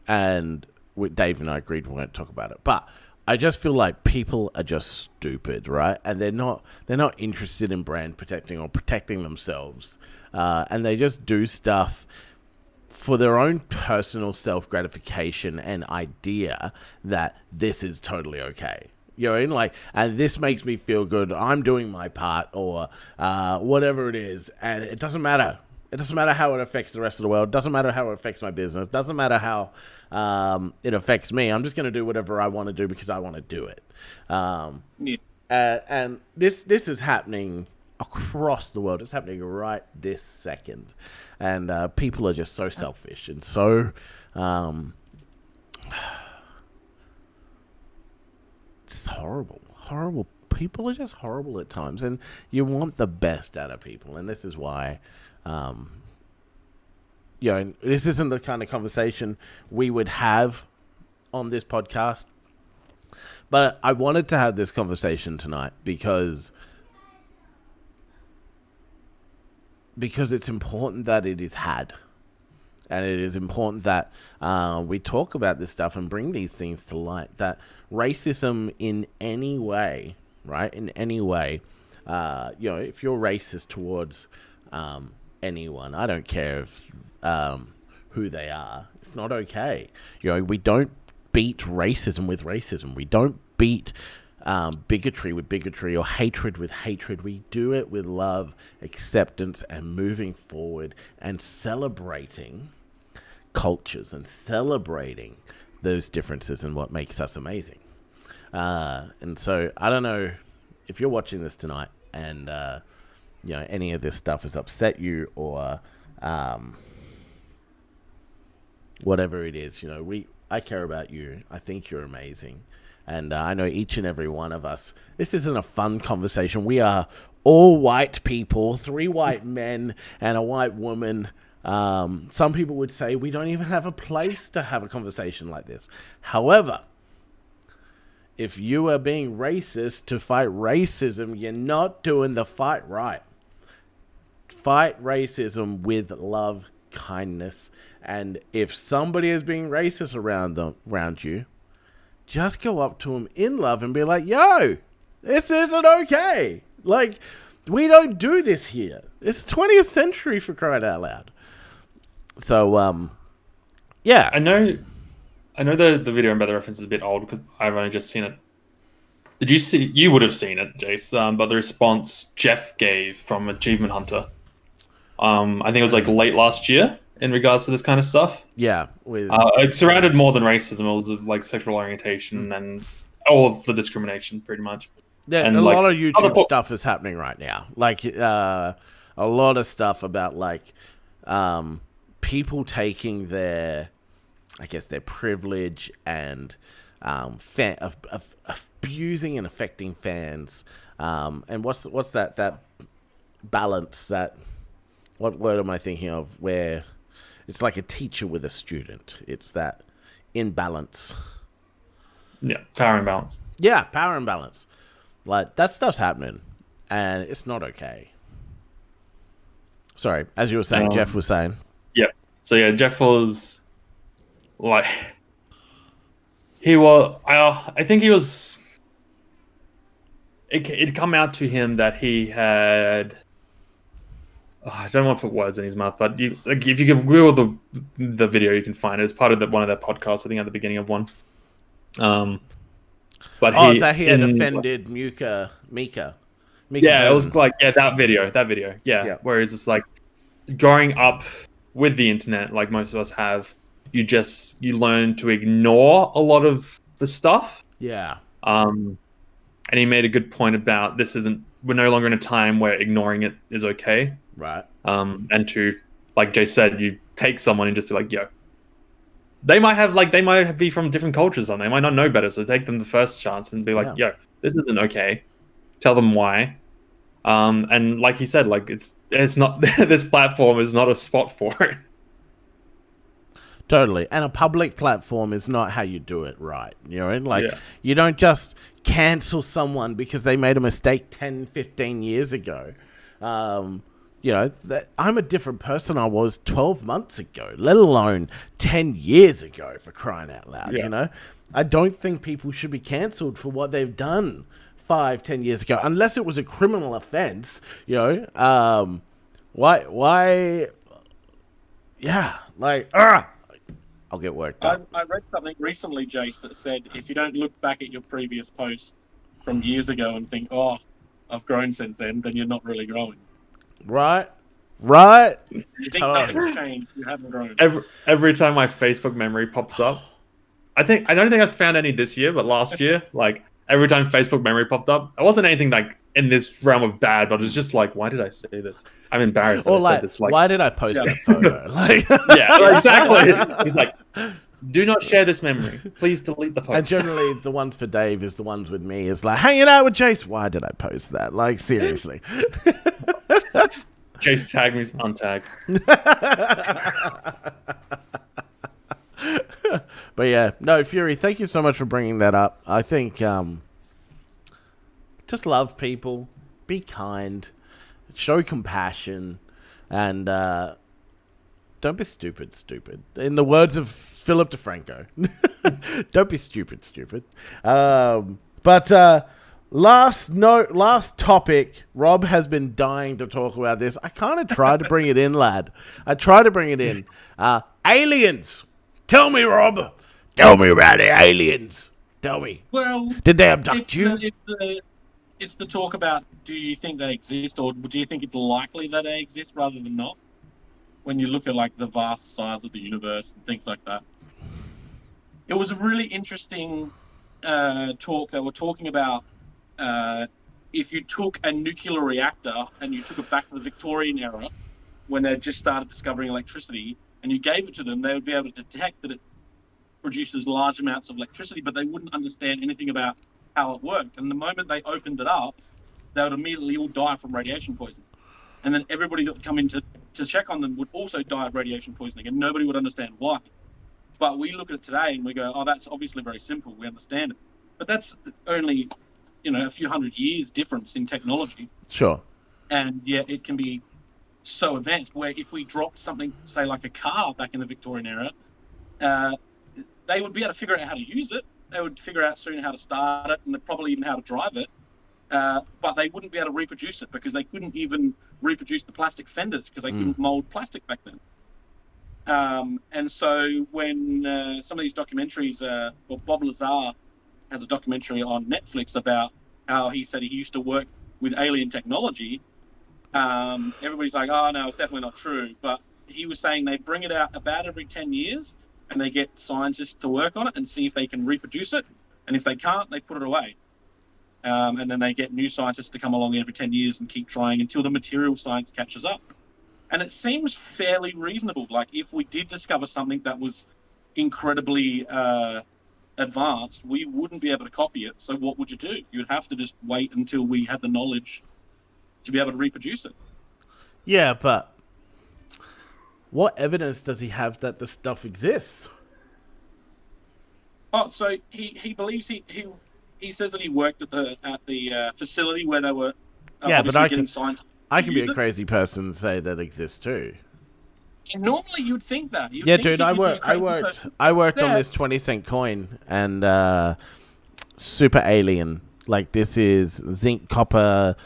And Dave and I agreed we won't talk about it. But I just feel like people are just stupid, right? And they're not interested in brand protecting or protecting themselves. And they just do stuff for their own personal self-gratification and idea that this is totally okay. You know what I mean? Like, and this makes me feel good. I'm doing my part, or whatever it is. And it doesn't matter. It doesn't matter how it affects the rest of the world. It doesn't matter how it affects my business. It doesn't matter how it affects me. I'm just going to do whatever I want to do because I want to do it. And this is happening across the world. It's happening right this second. And people are just so selfish and so just horrible. People are just horrible at times, and you want the best out of people. And this is why, you know, this isn't the kind of conversation we would have on this podcast. But I wanted to have this conversation tonight because it's important that it is had. And it is important that we talk about this stuff and bring these things to light. That racism in any way, right? In any way, you know, if you're racist towards anyone, I don't care if who they are, it's not okay. You know, we don't beat racism with racism. We don't beat bigotry with bigotry or hatred with hatred. We do it with love, acceptance, and moving forward and celebrating cultures and celebrating those differences and what makes us amazing. And so I don't know if you're watching this tonight and you know, any of this stuff has upset you or whatever it is. You know, I care about you. I think you're amazing. And I know each and every one of us, this isn't a fun conversation. We are all white people, 3 white men and a white woman. Some people would say we don't even have a place to have a conversation like this. However, if you are being racist to fight racism, you're not doing the fight right. Fight racism with love, kindness. And if somebody is being racist around you, just go up to them in love and be like, yo, this isn't okay. Like, we don't do this here. It's 20th century, for crying out loud. So, yeah. I know the video and the reference is a bit old because I've only just seen it. Did you see? You would have seen it, Jace. But the response Jeff gave from Achievement Hunter, I think it was like late last year in regards to this kind of stuff. Yeah, it surrounded more than racism. It was like sexual orientation and all of the discrimination, pretty much. Yeah, and a lot of YouTube stuff is happening right now. Like a lot of stuff about like people taking their, I guess, their privilege and abusing and affecting fans. And what's that balance? That what word am I thinking of? Where it's like a teacher with a student. It's that imbalance. Yeah, power imbalance. Yeah, power imbalance. Like that stuff's happening, and it's not okay. Sorry, as you were saying, Jeff was saying. Yeah. So yeah, Jeff was like, he was. I think he was. It'd come out to him that he had. I don't want to put words in his mouth, but if you Google the video, you can find it. It's part of one of their podcasts. I think at the beginning of one. But that he had offended Mika. Yeah, it was like that video. Yeah, where it's just like growing up with the internet, like most of us have. You learn to ignore a lot of the stuff. Yeah. And he made a good point about we're no longer in a time where ignoring it is okay. Right. And to, like Jay said, you take someone and just be like, yo. They might be from different cultures, and they might not know better. So take them the first chance and be like, "Yo, this isn't okay." Tell them why. And like he said, like it's not this platform is not a spot for it. Totally, and a public platform is not how you do it right. You know, you don't just cancel someone because they made a mistake 10, 15 years ago. You know, I'm a different person I was 12 months ago, let alone 10 years ago, for crying out loud, you know? I don't think people should be cancelled for what they've done 5, 10 years ago, unless it was a criminal offense, you know? Why? Yeah, like, I'll get worked up. I read something recently, Jace, that said, if you don't look back at your previous post from years ago and think, oh, I've grown since then you're not really growing. Right. You think nothing's changed, you haven't grown. Every time my Facebook memory pops up, I don't think I've found any this year, but last year, like every time Facebook memory popped up, it wasn't anything like in this realm of bad, but it's just like, why did I say this? I'm embarrassed that I said this. Like, why did I post that photo? Like, yeah, exactly. He's like, do not share this memory. Please delete the post. And generally, the ones for Dave is the ones with me. Is like, hanging out with Jace. Why did I post that? Like, seriously. Jace tagged me, untag. But yeah, no, Fury, thank you so much for bringing that up. I think just love people, be kind, show compassion, and don't be stupid. In the words of Philip DeFranco, don't be stupid. But last topic. Rob has been dying to talk about this. I kind of tried to bring it in, lad. Aliens. Tell me, Rob. Tell me about the aliens. Tell me. Well, did they abduct you? It's the talk about, do you think they exist, or do you think it's likely that they exist rather than not? When you look at like the vast size of the universe and things like that. It was a really interesting talk. They were talking about if you took a nuclear reactor and you took it back to the Victorian era, when they just started discovering electricity, and you gave it to them, they would be able to detect that it produces large amounts of electricity, but they wouldn't understand anything about how it worked. And the moment they opened it up, they would immediately all die from radiation poisoning. And then everybody that would come in to check on them would also die of radiation poisoning, and nobody would understand why. But we look at it today and we go, oh, that's obviously very simple. We understand it. But that's only, a few hundred years difference in technology. Sure. And yeah, it can be so advanced where if we dropped something, say like a car back in the Victorian era, they would be able to figure out how to use it. They would figure out soon how to start it, and probably even how to drive it. But they wouldn't be able to reproduce it because they couldn't even reproduce the plastic fenders because they couldn't mold plastic back then. And so when some of these documentaries, Bob Lazar has a documentary on Netflix about how he said he used to work with alien technology. Everybody's like, oh, no, it's definitely not true. But he was saying they bring it out about every 10 years and they get scientists to work on it and see if they can reproduce it. And if they can't, they put it away. And then they get new scientists to come along every 10 years and keep trying until the material science catches up. And it seems fairly reasonable. Like, if we did discover something that was incredibly advanced, we wouldn't be able to copy it. So what would you do? You'd have to just wait until we had the knowledge to be able to reproduce it. Yeah, but what evidence does he have that the stuff exists? Oh, so he believes he says that he worked at the facility where they were but I getting can science. I can be a crazy person and say that exists too. And normally you'd think that. Yeah, dude, I worked on this 20-cent coin and super alien. Like, this is zinc, copper,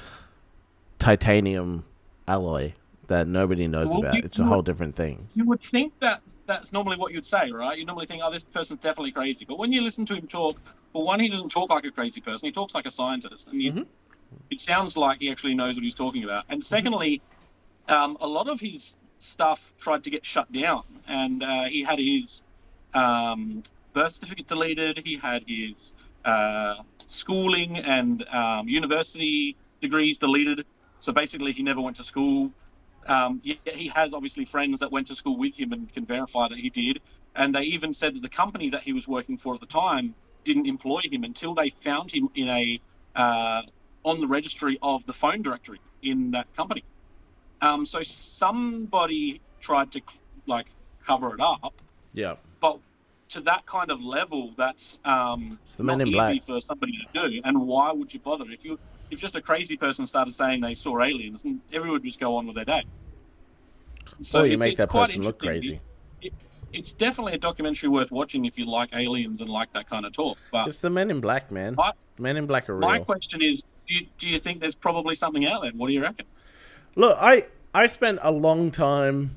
titanium alloy that nobody knows about. It's a whole different thing. You would think that that's normally what you'd say, right? You normally think, oh, this person's definitely crazy. But when you listen to him talk, well, one, he doesn't talk like a crazy person. He talks like a scientist. And it sounds like he actually knows what he's talking about. And secondly, a lot of his stuff tried to get shut down. And he had his birth certificate deleted. He had his schooling and university degrees deleted. So basically, he never went to school. He has obviously friends that went to school with him and can verify that he did. And they even said that the company that he was working for at the time didn't employ him until they found him in a on the registry of the phone directory in that company. So somebody tried to cover it up. Yeah. But to that kind of level, that's it's the Men in easy Black for somebody to do. And why would you bother? If just a crazy person started saying they saw aliens, everyone would just go on with their day. So you make that person look crazy. It's definitely a documentary worth watching if you like aliens and like that kind of talk. But it's the Men in Black, man. Men in Black are real. My question is, do you think there's probably something out there? What do you reckon? Look, I spent a long time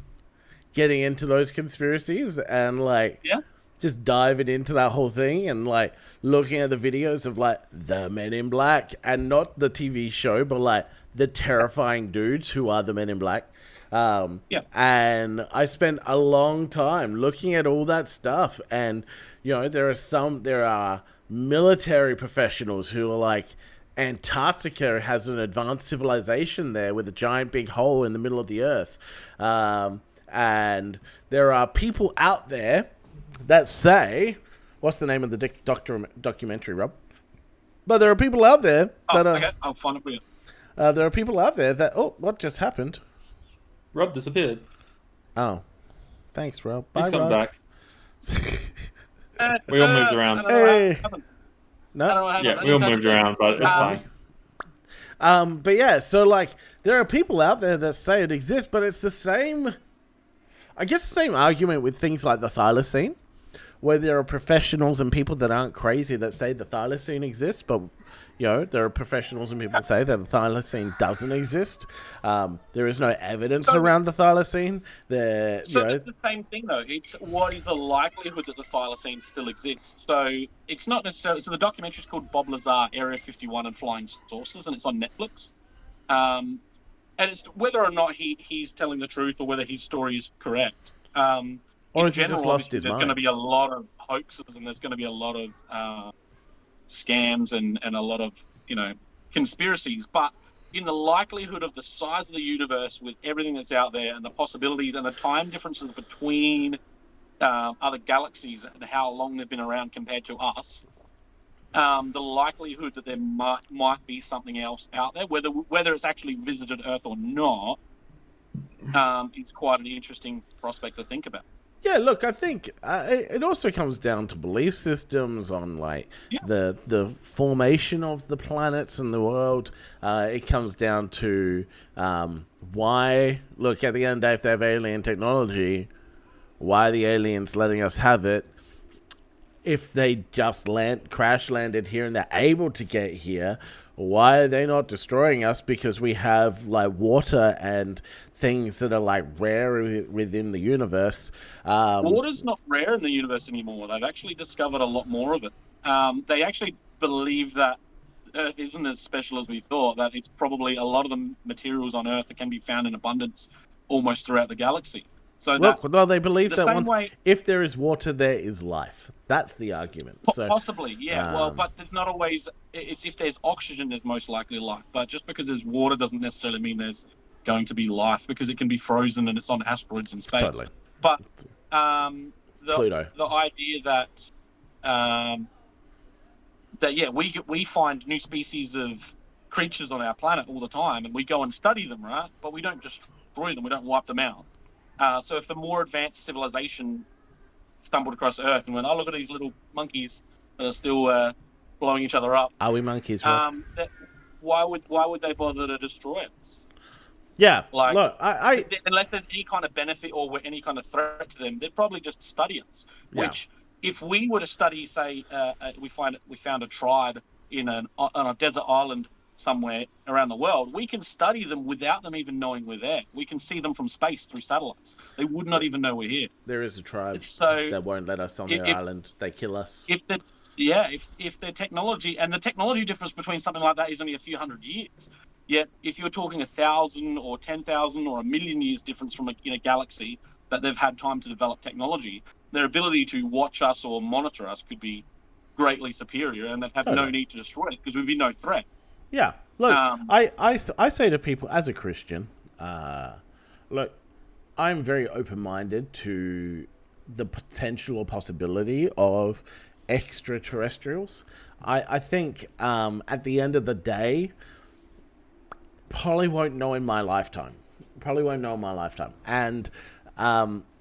getting into those conspiracies and just diving into that whole thing and looking at the videos of the Men in Black, and not the TV show, but the terrifying dudes who are the Men in Black. And I spent a long time looking at all that stuff, and there are military professionals who are like, Antarctica has an advanced civilization there with a giant big hole in the middle of the earth, and there are people out there that say, what's the name of the documentary, Rob? But there are people out there that are. Okay, I'll find it for you. There are people out there that. Oh, what just happened? Rob disappeared. Oh, thanks, Rob. Bye, He's come Rob. back. We all moved around. Hey. No. Yeah, we all moved around, but it's fine. But yeah, so there are people out there that say it exists, but it's the same. I guess the same argument with things like the Thylacine, where there are professionals and people that aren't crazy that say the Thylacine exists, but there are professionals and people that say that the Thylacine doesn't exist. There is no evidence around the Thylacine. It's the same thing, though. It's what is the likelihood that the Thylacine still exists. So it's not necessarily. So the documentary is called Bob Lazar, Area 51 and Flying Saucers, and it's on Netflix. And it's whether or not he's telling the truth or whether his story is correct. Or has he just lost his mind? There's going to be a lot of hoaxes and there's going to be a lot of scams and a lot of conspiracies. But in the likelihood of the size of the universe with everything that's out there and the possibilities and the time differences between other galaxies and how long they've been around compared to us, the likelihood that there might be something else out there, whether it's actually visited Earth or not, it's quite an interesting prospect to think about. Yeah, look, I think it also comes down to belief systems on the formation of the planets and the world. It comes down to why. Look, at the end of the day, if they have alien technology, why are the aliens letting us have it? If they just crash landed here and they're able to get here, why are they not destroying us? Because we have like water and things that are like rare within the universe. Water's not rare in the universe anymore. They've actually discovered a lot more of it. They actually believe that Earth isn't as special as we thought, that it's probably a lot of the materials on Earth that can be found in abundance almost throughout the galaxy. So they believe that if there is water, there is life. That's the argument. Possibly, yeah. But there's not always. It's if there's oxygen, there's most likely life. But just because there's water doesn't necessarily mean there's going to be life, because it can be frozen and it's on asteroids in space. Totally. But Pluto. The idea that we find new species of creatures on our planet all the time, and we go and study them, right? But we don't destroy them. We don't wipe them out. So if the more advanced civilization stumbled across Earth and went, oh, look at these little monkeys that are still blowing each other up. Are we monkeys? Why would they bother to destroy us? Yeah. Like, look, unless there's any kind of benefit or any kind of threat to them, they'd probably just study us. Yeah. Which, if we were to study, say, we found a tribe on a desert island somewhere around the world, we can study them without them even knowing we're there. We can see them from space through satellites. They would not even know we're here. There is a tribe that won't let us on their island. They kill us. If their technology, and the technology difference between something like that is only a few hundred years. Yet, if you're talking 1,000 or 10,000 or 1,000,000 years difference from in a galaxy that they've had time to develop technology, their ability to watch us or monitor us could be greatly superior, and they'd have no need to destroy it because we'd be no threat. Yeah, look, I say to people as a Christian, look, I'm very open-minded to the potential or possibility of extraterrestrials. I think at the end of the day, probably won't know in my lifetime. And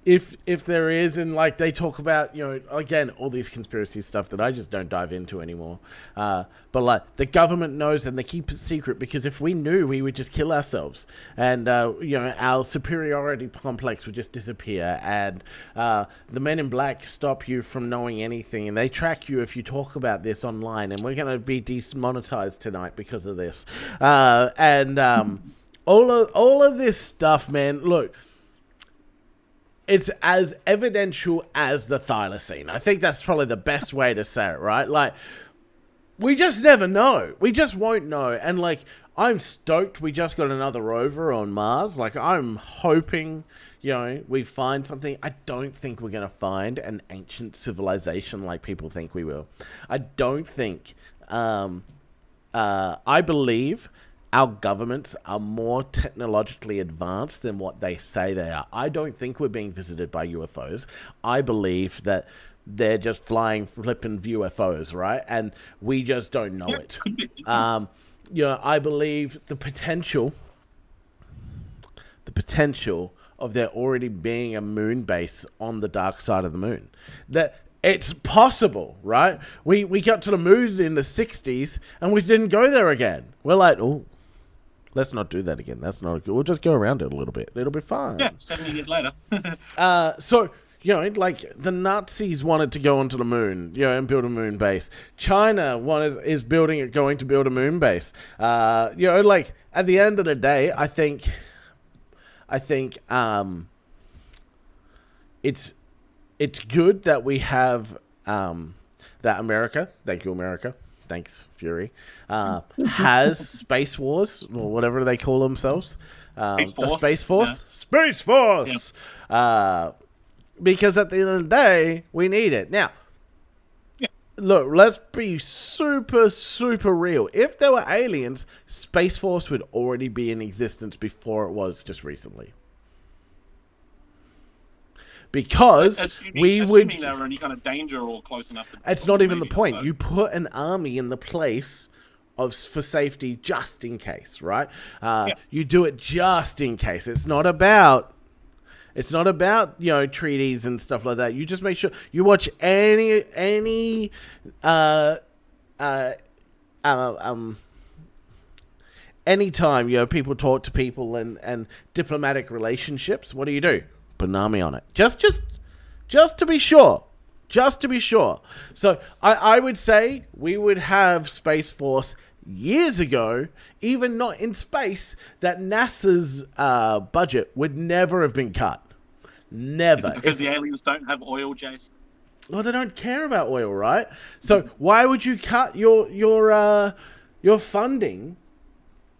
if there is, and like they talk about, again, all these conspiracy stuff that I just don't dive into anymore. But like the government knows and they keep it secret, because if we knew, we would just kill ourselves, and our superiority complex would just disappear, and the men in black stop you from knowing anything, and they track you if you talk about this online, and we're going to be demonetized tonight because of this. All of this stuff, man, look, it's as evidential as the Thylacine. I think that's probably the best way to say it, right? Like, we just never know. We just won't know. And, like, I'm stoked we just got another rover on Mars. Like, I'm hoping, we find something. I don't think we're going to find an ancient civilization like people think we will. I don't think... I believe... our governments are more technologically advanced than what they say they are. I don't think we're being visited by UFOs. I believe that they're just flipping UFOs, right? And we just don't know it. I believe the potential of there already being a moon base on the dark side of the moon. That it's possible, right? We got to the moon in the 60s and we didn't go there again. We're like, oh, let's not do that again. That's not good. We'll just go around it a little bit. It'll be fine. Yeah, 70 years later. So, like the Nazis wanted to go onto the moon, and build a moon base. China is going to build a moon base. Like at the end of the day, I think it's good that we have that America. Thank you, America. Thanks, Fury. Has Space Wars, or whatever they call themselves. The Space Force? Yeah. Space Force! Yeah. Because at the end of the day, we need it. Now, look, let's be super, super real. If there were aliens, Space Force would already be in existence before it was just recently. Because assuming there were any kind of danger or close enough. It's not even the point. You put an army in the place for safety just in case, right? You do it just in case. It's not about treaties and stuff like that. You just make sure you watch any anytime people talk to people and diplomatic relationships. What do? Put an army on it. Just to be sure. So I would say we would have Space Force years ago, even not in space, that NASA's budget would never have been cut. Never. Is it because the aliens don't have oil, Jason? Well, they don't care about oil, right? So why would you cut your funding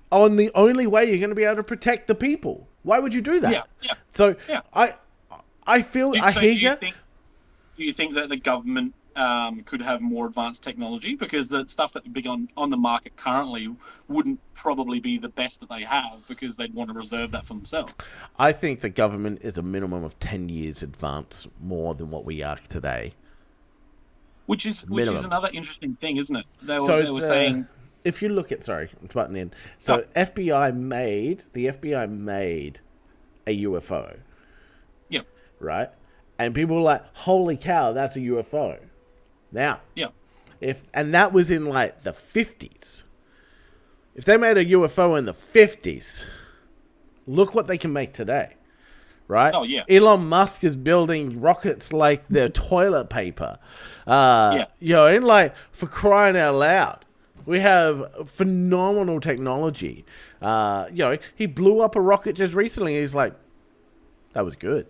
on the only way you're going to be able to protect the people? Why would you do that? Yeah. So I feel I hear you. Do you think that the government could have more advanced technology, because the stuff that's big on the market currently wouldn't probably be the best that they have, because they'd want to reserve that for themselves? I think the government is a minimum of 10 years advance more than what we are today. Which is another interesting thing, isn't it? They were saying, if you look at, sorry, I'm butting in. So the FBI made a UFO. Yep. Right? And people were like, holy cow, that's a UFO. Now, and that was in like the 50s. If they made a UFO in the 50s, look what they can make today. Right? Oh, yeah. Elon Musk is building rockets like the toilet paper. And like, for crying out loud, we have phenomenal technology. He blew up a rocket just recently. And he's like, that was good.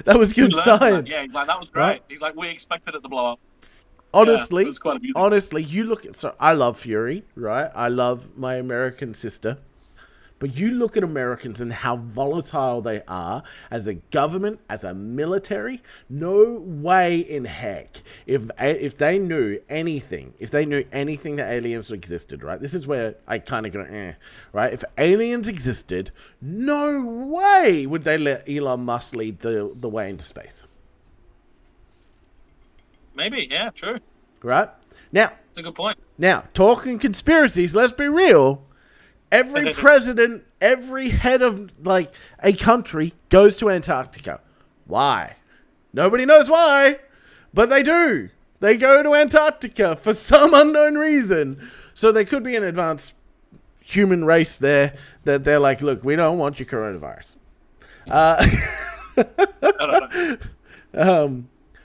That was good science. Yeah, he's like, that was great. Right? He's like, we expected it to blow up. Honestly, it was quite honestly, you look at. So I love Fury, right? I love my American sister, but you look at Americans and how volatile they are as a government, as a military. No way in heck, if they knew anything, that aliens existed, right? This is where I kind of go, right? If aliens existed, no way would they let Elon Musk lead the way into space. Maybe, yeah, true. Right? Now, that's a good point. Now, talking conspiracies, let's be real. Every president, every head of like a country goes to Antarctica. Why? Nobody knows why, but they do. They go to Antarctica for some unknown reason. So there could be an advanced human race there that they're like, look, we don't want your coronavirus.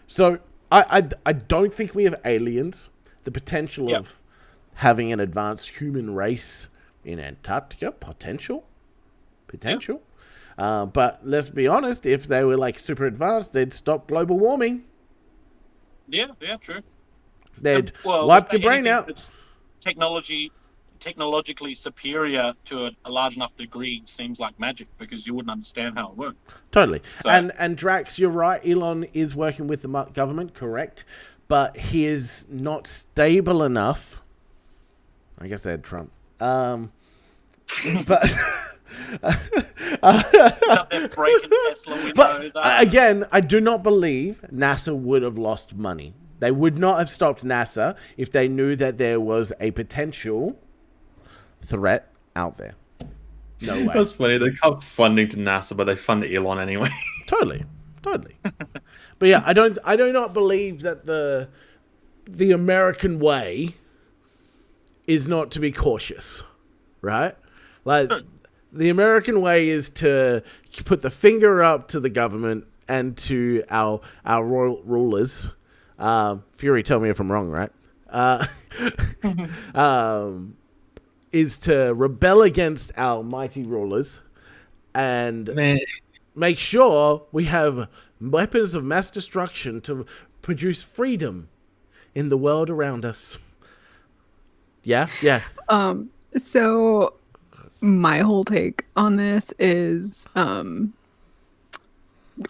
So I don't think we have aliens. The potential of having an advanced human race in Antarctica, potential. But let's be honest, if they were like super advanced, they'd stop global warming. Yeah, true. They'd wipe your brain out. It's technologically superior to a large enough degree seems like magic, because you wouldn't understand how it worked. Totally. So, and Drax, you're right. Elon is working with the government, correct? But he is not stable enough. I guess they had Trump. But again, I do not believe NASA would have lost money. They would not have stopped NASA if they knew that there was a potential threat out there. No way. That's funny. They cut funding to NASA, but they fund Elon anyway. Totally. But yeah, I do not believe that the American way is not to be cautious, right? Like, the American way is to put the finger up to the government and to our royal rulers. Fury, tell me if I'm wrong, right? Is to rebel against our mighty rulers and make sure we have weapons of mass destruction to produce freedom in the world around us. Yeah. So my whole take on this is I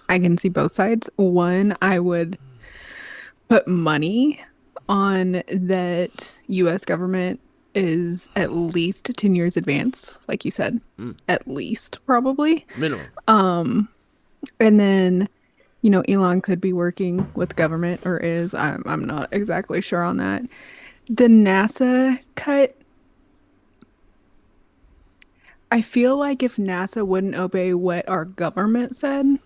can see both sides. One, I would put money on that U.S. government is at least 10 years advanced, like you said. At least, probably. Minimum. And then, Elon could be working with government, or is. I'm not exactly sure on that. The NASA cut, I feel like if NASA wouldn't obey what our government said,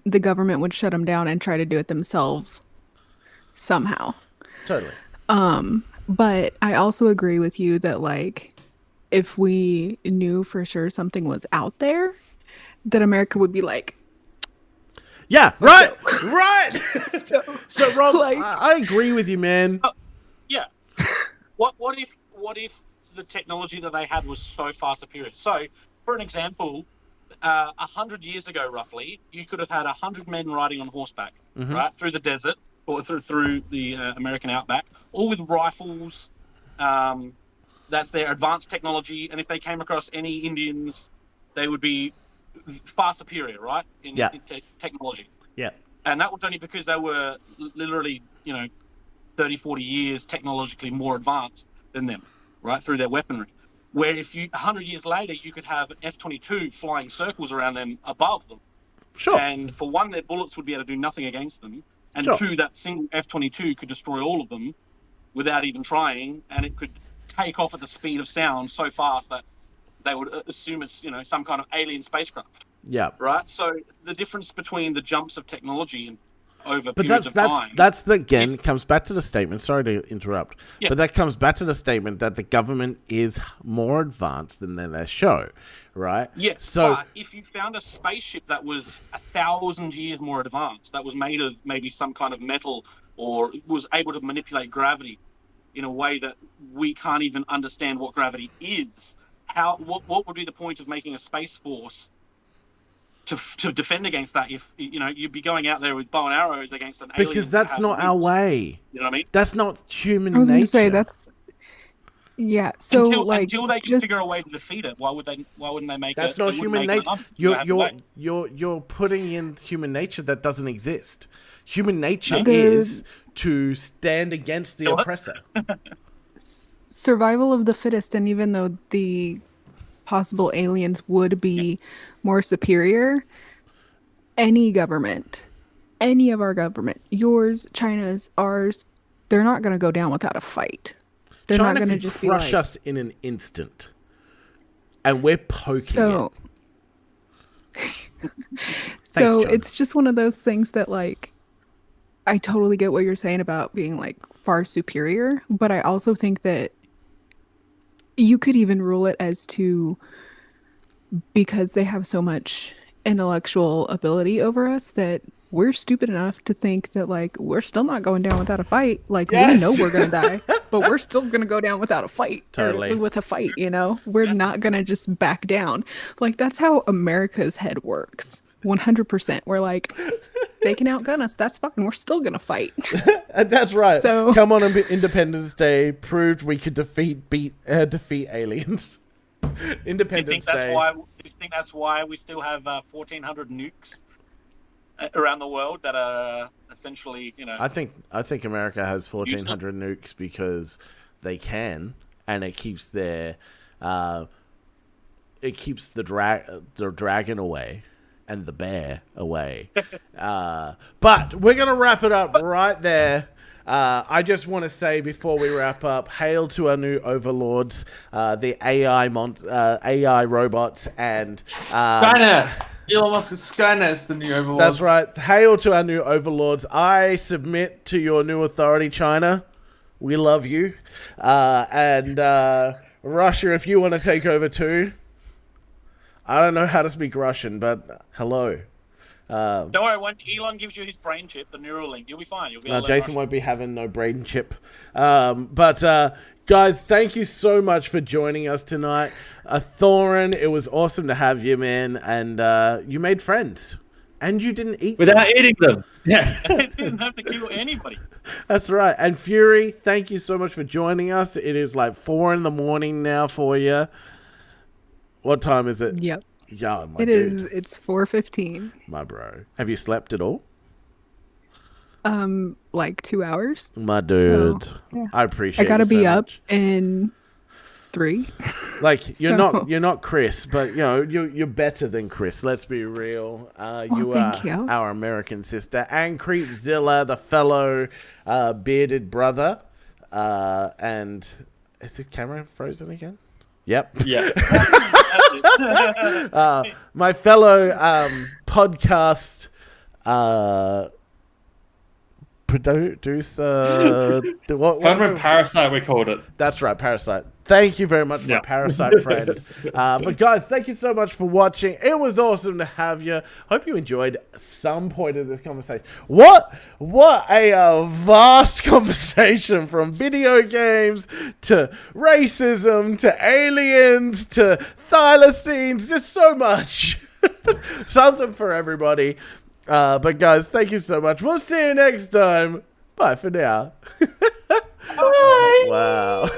the government would shut them down and try to do it themselves somehow. Totally. But I also agree with you that, like, if we knew for sure something was out there, that America would be like, yeah, right. So Rob, like, I agree with you, man. Yeah. What if the technology that they had was so far superior? So, for an example, 100 years ago, roughly, you could have had 100 men riding on horseback, right, through the desert or through the American outback, all with rifles. That's their advanced technology, and if they came across any Indians, they would be far superior, right, in technology. Yeah. And that was only because they were literally, 30, 40 years technologically more advanced than them, right, through their weaponry. Where if 100 years later, you could have an F-22 flying circles around them above them. Sure. And for one, their bullets would be able to do nothing against them. And two, that single F-22 could destroy all of them without even trying, and it could take off at the speed of sound so fast that they would assume it's, some kind of alien spacecraft. Yeah. Right? So the difference between the jumps of technology and over periods of time... But comes back to the statement, sorry to interrupt, but that comes back to the statement that the government is more advanced than they show, right? Yes, so, but if you found a spaceship that was 1,000 years more advanced, that was made of maybe some kind of metal or was able to manipulate gravity in a way that we can't even understand what gravity is, what would be the point of making a space force to defend against that if you'd be going out there with bow and arrows against an alien? Because that's not our way. You know what I mean? That's not human nature. I was going to say that's so until they can figure a way to defeat it, why wouldn't they make it? That's not human nature. You're putting in human nature that doesn't exist. Human nature is to stand against the oppressor. Survival of the fittest, and even though the possible aliens would be more superior, any government, any of our government, yours, China's, ours, they're not going to go down without a fight. They're China not going to just be crush us in an instant, and we're poking it. So it's just one of those things that, like, I totally get what you're saying about being, like, far superior, but I also think that you could even rule it as to, because they have so much intellectual ability over us, that we're stupid enough to think that, like, we're still not going down without a fight. Like, we know we're going to die, but we're still going to go down without a fight. Totally. With a fight, We're not going to just back down. Like, that's how America's head works. 100%. We're like, they can outgun us. That's fine. We're still going to fight. That's right. So, come on Independence Day, proved we could defeat aliens. Independence Day. Do you think that's why we still have 1,400 nukes around the world that are essentially, I think America has 1,400 nukes because they can, and it keeps the dragon away and the bear away. But we're gonna wrap it up right there. I just want to say before we wrap up, hail to our new overlords, the AI robots, and Skynet. Elon Musk's Skynet is the new overlords. That's right. Hail to our new overlords. I submit to your new authority, China. We love you. And Russia, if you want to take over too. I don't know how to speak Russian, but hello. Don't worry, when Elon gives you his brain chip, the neural link, you'll be fine. You'll be able to Jason won't be having no brain chip. But guys, thank you so much for joining us tonight. Thorin, it was awesome to have you, man. And you made friends. And you didn't eat without eating them. Yeah. I didn't have to kill anybody. That's right. And Fury, thank you so much for joining us. It is like 4 a.m. now for you. What time is it? Yep. Yeah, it is. It's 4:15. My bro. Have you slept at all? Like 2 hours. My dude. So, yeah. I appreciate it. I gotta be up much. in 3. Like you're not Chris, but you're better than Chris. Let's be real. You are our American sister, and Creepzilla, the fellow bearded brother. And is the camera frozen again? Yep. Yeah. My fellow podcast Produce. Parasite, we called it. That's right, Parasite. Thank you very much, my Parasite friend. But guys, thank you so much for watching. It was awesome to have you. Hope you enjoyed some point of this conversation. What a vast conversation, from video games to racism to aliens to thylacines. Just so much. Something for everybody. But guys, thank you so much. We'll see you next time. Bye for now. Bye. Wow.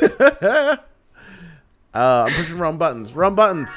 I'm pushing wrong buttons. Wrong buttons.